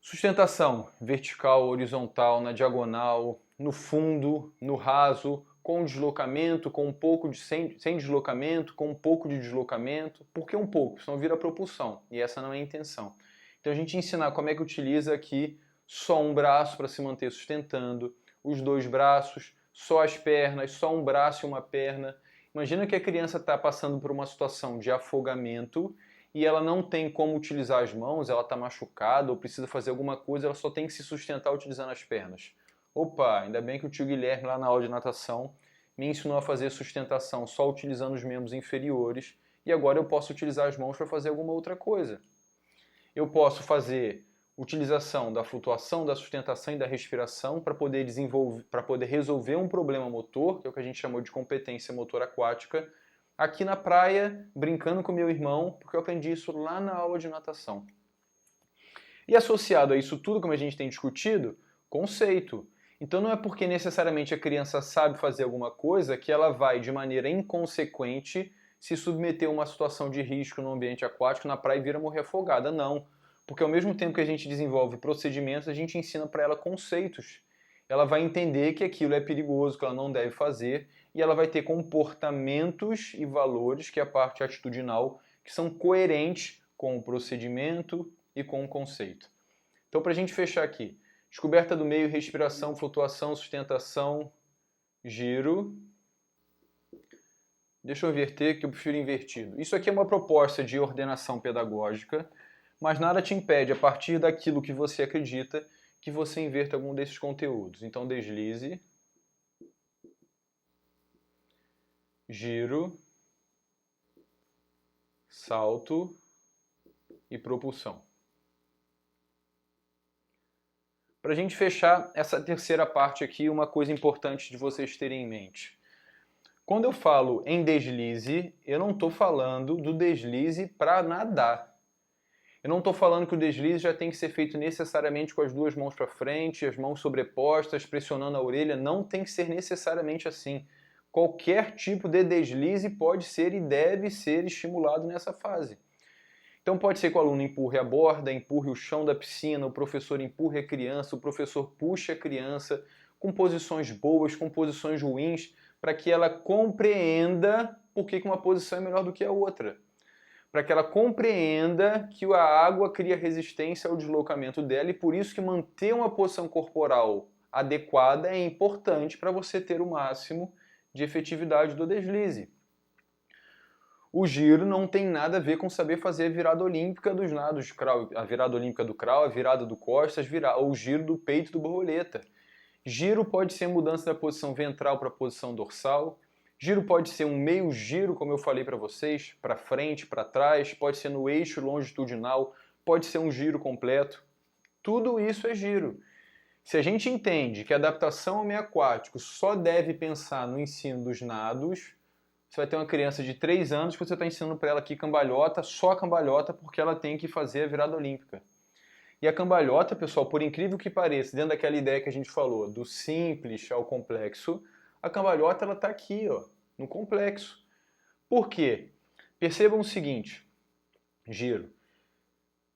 Sustentação vertical, horizontal, na diagonal, no fundo, no raso, com deslocamento, com um pouco de sem deslocamento, com um pouco de deslocamento. Por que um pouco? Senão vira propulsão, e essa não é a intenção. Então a gente ensinar como é que utiliza aqui só um braço para se manter sustentando, os dois braços, só as pernas, só um braço e uma perna. Imagina que a criança está passando por uma situação de afogamento e ela não tem como utilizar as mãos, ela está machucada ou precisa fazer alguma coisa, ela só tem que se sustentar utilizando as pernas. Opa, ainda bem que o tio Guilherme lá na aula de natação me ensinou a fazer sustentação só utilizando os membros inferiores e agora eu posso utilizar as mãos para fazer alguma outra coisa. Eu posso fazer utilização da flutuação, da sustentação e da respiração para poder desenvolver, para poder resolver um problema motor, que é o que a gente chamou de competência motora aquática, aqui na praia, brincando com meu irmão, porque eu aprendi isso lá na aula de natação. E associado a isso tudo, como a gente tem discutido, conceito. Então não é porque necessariamente a criança sabe fazer alguma coisa que ela vai, de maneira inconsequente, se submeter a uma situação de risco no ambiente aquático, na praia e vir a morrer afogada. Não. Porque ao mesmo tempo que a gente desenvolve procedimentos, a gente ensina para ela conceitos. Ela vai entender que aquilo é perigoso, que ela não deve fazer, e ela vai ter comportamentos e valores, que é a parte atitudinal, que são coerentes com o procedimento e com o conceito. Então, para a gente fechar aqui, descoberta do meio, respiração, flutuação, sustentação, giro. Deixa eu inverter, que eu prefiro invertido. Isso aqui é uma proposta de ordenação pedagógica, mas nada te impede, a partir daquilo que você acredita, que você inverta algum desses conteúdos. Então, deslize, giro, salto e propulsão. Para a gente fechar essa terceira parte aqui, uma coisa importante de vocês terem em mente. Quando eu falo em deslize, eu não estou falando do deslize para nadar. Eu não estou falando que o deslize já tem que ser feito necessariamente com as duas mãos para frente, as mãos sobrepostas, pressionando a orelha. Não tem que ser necessariamente assim. Qualquer tipo de deslize pode ser e deve ser estimulado nessa fase. Então pode ser que o aluno empurre a borda, empurre o chão da piscina, o professor empurre a criança, o professor puxe a criança com posições boas, com posições ruins, para que ela compreenda por que uma posição é melhor do que a outra. Para que ela compreenda que a água cria resistência ao deslocamento dela e por isso que manter uma posição corporal adequada é importante para você ter o máximo de efetividade do deslize. O giro não tem nada a ver com saber fazer a virada olímpica dos nados de crawl, a virada olímpica do crawl, a virada do costas, ou o giro do peito do borboleta. Giro pode ser mudança da posição ventral para a posição dorsal. Giro pode ser um meio giro, como eu falei para vocês, para frente, para trás, pode ser no eixo longitudinal, pode ser um giro completo. Tudo isso é giro. Se a gente entende que a adaptação ao meio aquático só deve pensar no ensino dos nados, você vai ter uma criança de 3 anos que você está ensinando para ela aqui cambalhota, só cambalhota, porque ela tem que fazer a virada olímpica. E a cambalhota, pessoal, por incrível que pareça, dentro daquela ideia que a gente falou, do simples ao complexo, a cambalhota ela está aqui, ó, no complexo. Por quê? Percebam o seguinte, giro.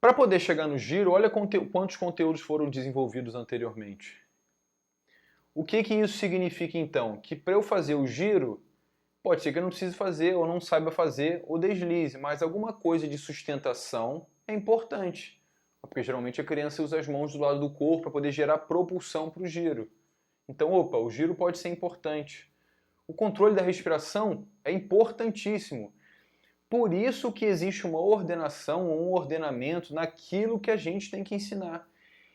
Para poder chegar no giro, olha quantos conteúdos foram desenvolvidos anteriormente. O que isso significa então? Que para eu fazer o giro, pode ser que eu não precise fazer ou não saiba fazer o deslize, mas alguma coisa de sustentação é importante. Porque geralmente a criança usa as mãos do lado do corpo para poder gerar propulsão para o giro. Então, opa, o giro pode ser importante. O controle da respiração é importantíssimo. Por isso que existe uma ordenação ou um ordenamento naquilo que a gente tem que ensinar.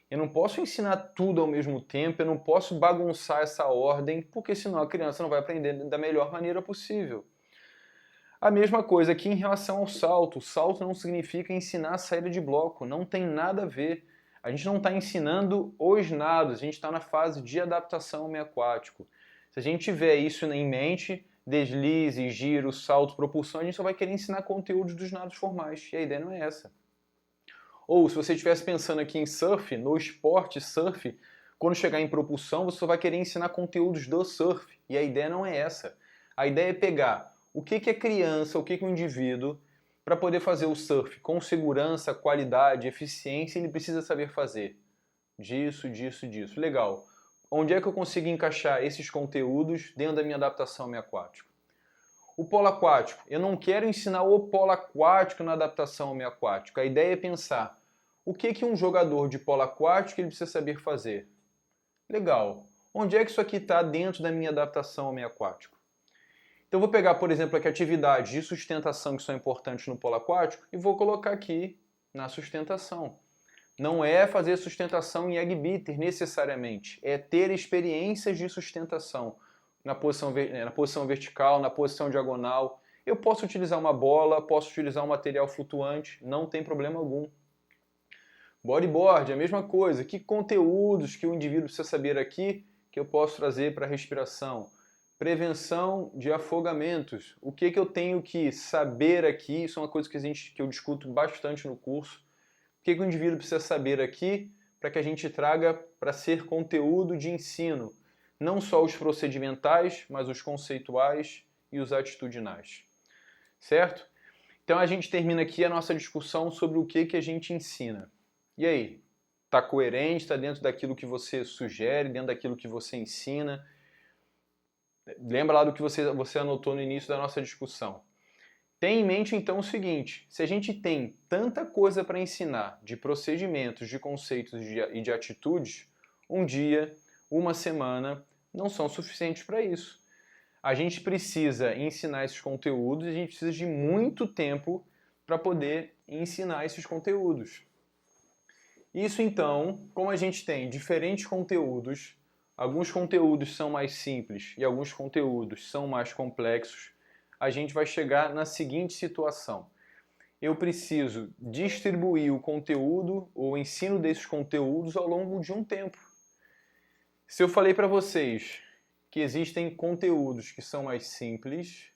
Eu não posso ensinar tudo ao mesmo tempo, eu não posso bagunçar essa ordem, porque senão a criança não vai aprender da melhor maneira possível. A mesma coisa aqui em relação ao salto. O salto não significa ensinar a saída de bloco, não tem nada a ver. A gente não está ensinando os nados, a gente está na fase de adaptação ao meio aquático. Se a gente tiver isso em mente, deslize, giro, salto, propulsão, a gente só vai querer ensinar conteúdos dos nados formais, e a ideia não é essa. Ou se você estivesse pensando aqui em surf, no esporte surf, quando chegar em propulsão, você só vai querer ensinar conteúdos do surf, e a ideia não é essa. A ideia é pegar o que é criança, o que é um indivíduo, para poder fazer o surf com segurança, qualidade, eficiência, ele precisa saber fazer. Disso, disso, disso. Legal. Onde é que eu consigo encaixar esses conteúdos dentro da minha adaptação ao meio aquático? O polo aquático. Eu não quero ensinar o polo aquático na adaptação ao meio aquático. A ideia é pensar o que um jogador de polo aquático ele precisa saber fazer. Legal. Onde é que isso aqui está dentro da minha adaptação ao meio aquático? Então eu vou pegar, por exemplo, aqui atividades de sustentação que são importantes no polo aquático e vou colocar aqui na sustentação. Não é fazer sustentação em egg beater necessariamente, é ter experiências de sustentação na posição vertical, na posição diagonal. Eu posso utilizar uma bola, posso utilizar um material flutuante, não tem problema algum. Bodyboard, a mesma coisa. Que conteúdos que o indivíduo precisa saber aqui que eu posso trazer para a respiração? Prevenção de afogamentos. O que eu tenho que saber aqui? Isso é uma coisa que eu discuto bastante no curso. O que o indivíduo precisa saber aqui para que a gente traga para ser conteúdo de ensino? Não só os procedimentais, mas os conceituais e os atitudinais. Certo? Então a gente termina aqui a nossa discussão sobre o que a gente ensina. E aí? Está coerente? Está dentro daquilo que você sugere, dentro daquilo que você ensina? Lembra lá do que você anotou no início da nossa discussão. Tenha em mente então o seguinte, se a gente tem tanta coisa para ensinar de procedimentos, de conceitos e de atitudes, um dia, uma semana, não são suficientes para isso. A gente precisa ensinar esses conteúdos e a gente precisa de muito tempo para poder ensinar esses conteúdos. Isso então, como a gente tem diferentes conteúdos, alguns conteúdos são mais simples e alguns conteúdos são mais complexos, a gente vai chegar na seguinte situação. Eu preciso distribuir o conteúdo, o ensino desses conteúdos ao longo de um tempo. Se eu falei para vocês que existem conteúdos que são mais simples,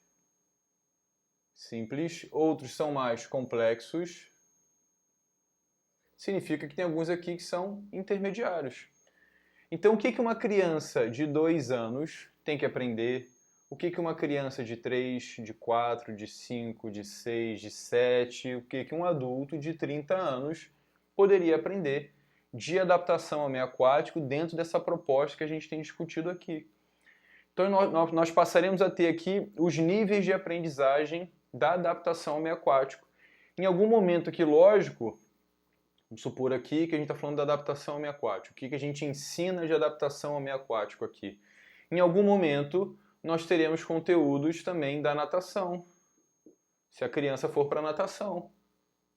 outros são mais complexos, significa que tem alguns aqui que são intermediários. Então, o que uma criança de 2 anos tem que aprender? O que uma criança de 3, de 4, de 5, de 6, de 7, o que um adulto de 30 anos poderia aprender de adaptação ao meio aquático dentro dessa proposta que a gente tem discutido aqui. Então, nós passaremos a ter aqui os níveis de aprendizagem da adaptação ao meio aquático. Em algum momento aqui, lógico, vamos supor aqui que a gente está falando da adaptação ao meio aquático. O que a gente ensina de adaptação ao meio aquático aqui? Em algum momento, nós teremos conteúdos também da natação. Se a criança for para a natação.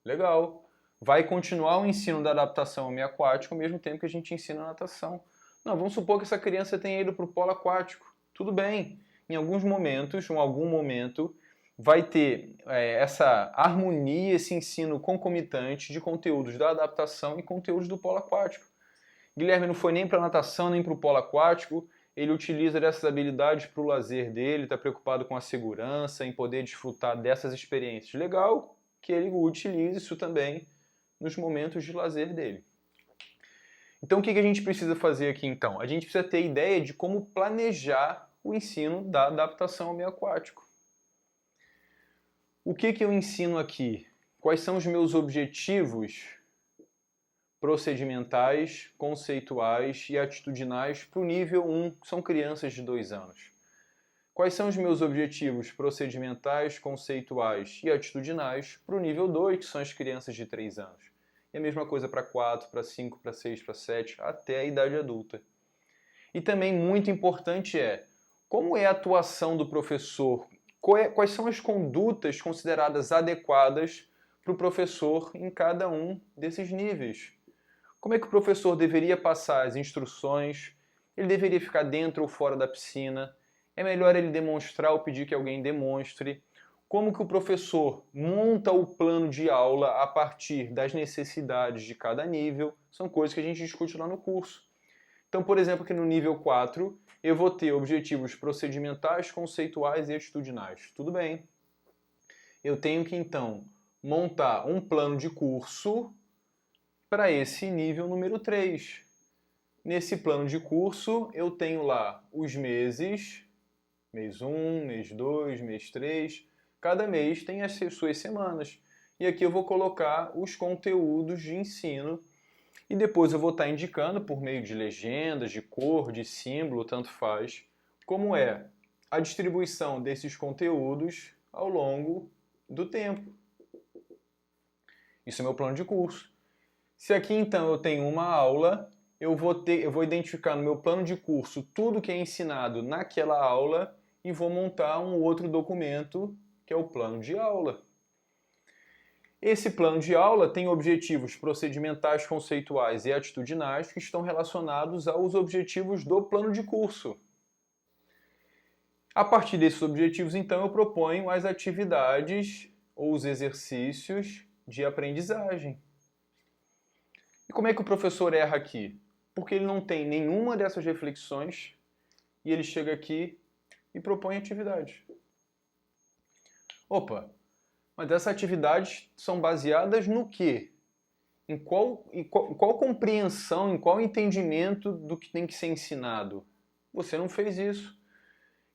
Legal. Vai continuar o ensino da adaptação ao meio aquático ao mesmo tempo que a gente ensina a natação. Não, vamos supor que essa criança tenha ido para o polo aquático. Tudo bem. Em alguns momentos, em algum momento, vai ter essa harmonia, esse ensino concomitante de conteúdos da adaptação e conteúdos do polo aquático. Guilherme não foi nem para a natação, nem para o polo aquático, ele utiliza dessas habilidades para o lazer dele, está preocupado com a segurança, em poder desfrutar dessas experiências. Legal que ele utilize isso também nos momentos de lazer dele. Então o que a gente precisa fazer aqui então? A gente precisa ter ideia de como planejar o ensino da adaptação ao meio aquático. O que eu ensino aqui? Quais são os meus objetivos procedimentais, conceituais e atitudinais para o nível 1, que são crianças de 2 anos? Quais são os meus objetivos procedimentais, conceituais e atitudinais para o nível 2, que são as crianças de 3 anos? E a mesma coisa para 4, para 5, para 6, para 7, até a idade adulta. E também muito importante como é a atuação do professor? Quais são as condutas consideradas adequadas para o professor em cada um desses níveis? Como é que o professor deveria passar as instruções? Ele deveria ficar dentro ou fora da piscina? É melhor ele demonstrar ou pedir que alguém demonstre? Como que o professor monta o plano de aula a partir das necessidades de cada nível? São coisas que a gente discute lá no curso. Então, por exemplo, aqui no nível 4, eu vou ter objetivos procedimentais, conceituais e atitudinais. Tudo bem. Eu tenho que, então, montar um plano de curso para esse nível número 3. Nesse plano de curso, eu tenho lá os meses, mês 1, mês 2, mês 3. Cada mês tem as suas semanas. E aqui eu vou colocar os conteúdos de ensino. E depois eu vou estar indicando, por meio de legendas, de cor, de símbolo, tanto faz, como é a distribuição desses conteúdos ao longo do tempo. Isso é meu plano de curso. Se aqui então eu tenho uma aula, eu vou identificar no meu plano de curso tudo que é ensinado naquela aula e vou montar um outro documento que é o plano de aula. Esse plano de aula tem objetivos procedimentais, conceituais e atitudinais que estão relacionados aos objetivos do plano de curso. A partir desses objetivos, então, eu proponho as atividades ou os exercícios de aprendizagem. E como é que o professor erra aqui? Porque ele não tem nenhuma dessas reflexões e ele chega aqui e propõe atividade. Opa, mas essas atividades são baseadas no quê? Em qual compreensão, em qual entendimento do que tem que ser ensinado? Você não fez isso.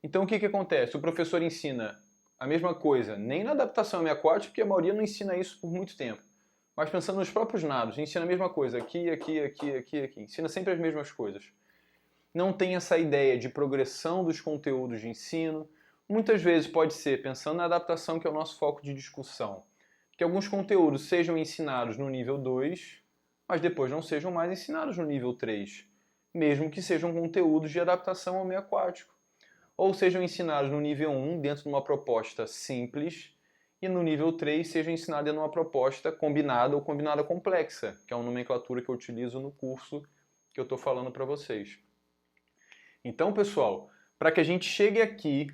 Então o que acontece? O professor ensina a mesma coisa, nem na adaptação aquática, porque a maioria não ensina isso por muito tempo. Mas pensando nos próprios nados, ensina a mesma coisa, aqui, aqui, aqui, aqui, aqui. Ensina sempre as mesmas coisas. Não tem essa ideia de progressão dos conteúdos de ensino. Muitas vezes pode ser, pensando na adaptação, que é o nosso foco de discussão, que alguns conteúdos sejam ensinados no nível 2, mas depois não sejam mais ensinados no nível 3, mesmo que sejam conteúdos de adaptação ao meio aquático. Ou sejam ensinados no nível 1, dentro de uma proposta simples, e no nível 3 sejam ensinados dentro de uma proposta combinada ou combinada complexa, que é uma nomenclatura que eu utilizo no curso que eu estou falando para vocês. Então, pessoal, para que a gente chegue aqui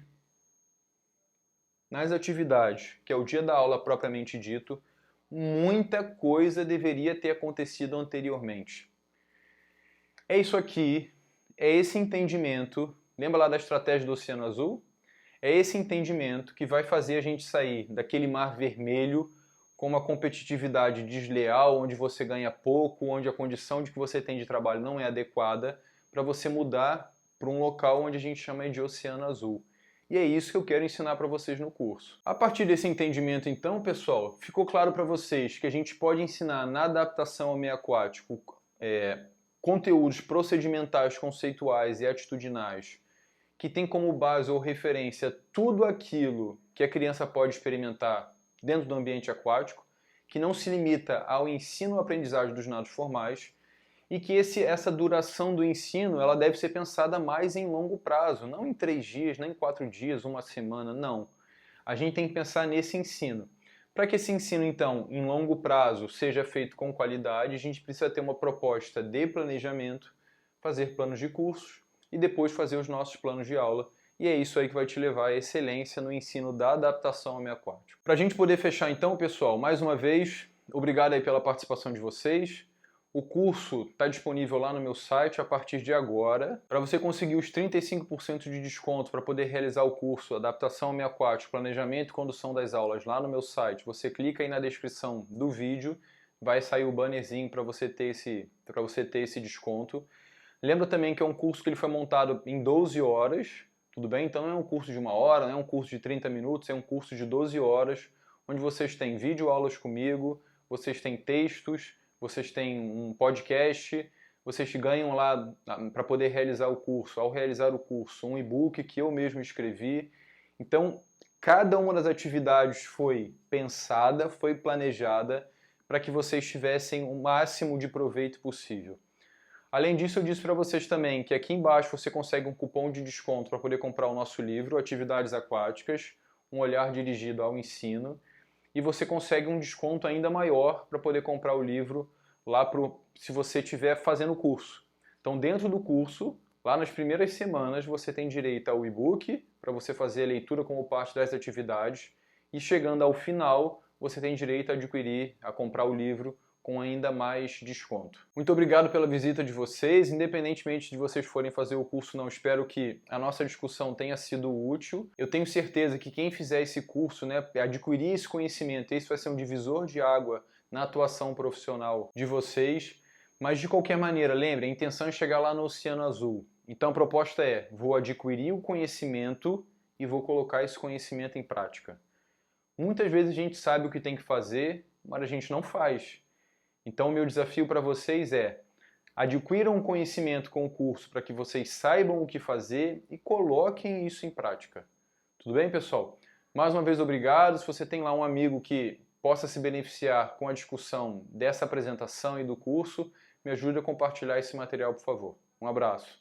nas atividades, que é o dia da aula propriamente dito, muita coisa deveria ter acontecido anteriormente. É isso aqui, é esse entendimento. Lembra lá da estratégia do Oceano Azul? É esse entendimento que vai fazer a gente sair daquele mar vermelho com uma competitividade desleal, onde você ganha pouco, onde a condição de que você tem de trabalho não é adequada, para você mudar para um local onde a gente chama de Oceano Azul. E é isso que eu quero ensinar para vocês no curso. A partir desse entendimento, então, pessoal, ficou claro para vocês que a gente pode ensinar na adaptação ao meio aquático conteúdos procedimentais, conceituais e atitudinais que tem como base ou referência tudo aquilo que a criança pode experimentar dentro do ambiente aquático, que não se limita ao ensino ou aprendizagem dos nados formais, e que essa duração do ensino ela deve ser pensada mais em longo prazo, não em 3 dias, nem em 4 dias, uma semana, não. A gente tem que pensar nesse ensino. Para que esse ensino, então, em longo prazo, seja feito com qualidade, a gente precisa ter uma proposta de planejamento, fazer planos de cursos, e depois fazer os nossos planos de aula. E é isso aí que vai te levar à excelência no ensino da adaptação ao meio aquático. Para a gente poder fechar então, pessoal, mais uma vez, obrigado aí pela participação de vocês. O curso está disponível lá no meu site a partir de agora. Para você conseguir os 35% de desconto para poder realizar o curso Adaptação ao Meio Aquático, Planejamento e Condução das Aulas lá no meu site, você clica aí na descrição do vídeo, vai sair o bannerzinho para você ter esse desconto. Lembra também que é um curso que ele foi montado em 12 horas, tudo bem? Então não é um curso de 1 hora, não é um curso de 30 minutos, é um curso de 12 horas, onde vocês têm videoaulas comigo, vocês têm textos, vocês têm um podcast, vocês ganham lá para poder realizar o curso, ao realizar o curso, um e-book que eu mesmo escrevi. Então, cada uma das atividades foi pensada, foi planejada para que vocês tivessem o máximo de proveito possível. Além disso, eu disse para vocês também que aqui embaixo você consegue um cupom de desconto para poder comprar o nosso livro, Atividades Aquáticas, um olhar dirigido ao ensino, e você consegue um desconto ainda maior para poder comprar o livro lá se você estiver fazendo o curso. Então, dentro do curso, lá nas primeiras semanas, você tem direito ao e-book para você fazer a leitura como parte das atividades, e chegando ao final, você tem direito a comprar o livro com ainda mais desconto. Muito obrigado pela visita de vocês, independentemente de vocês forem fazer o curso ou não, espero que a nossa discussão tenha sido útil. Eu tenho certeza que quem fizer esse curso, adquirir esse conhecimento, esse vai ser um divisor de água na atuação profissional de vocês, mas de qualquer maneira, lembre, a intenção é chegar lá no Oceano Azul. Então a proposta é, vou adquirir o conhecimento e vou colocar esse conhecimento em prática. Muitas vezes a gente sabe o que tem que fazer, mas a gente não faz. Então, o meu desafio para vocês é adquiram um conhecimento com o curso para que vocês saibam o que fazer e coloquem isso em prática. Tudo bem, pessoal? Mais uma vez, obrigado. Se você tem lá um amigo que possa se beneficiar com a discussão dessa apresentação e do curso, me ajude a compartilhar esse material, por favor. Um abraço.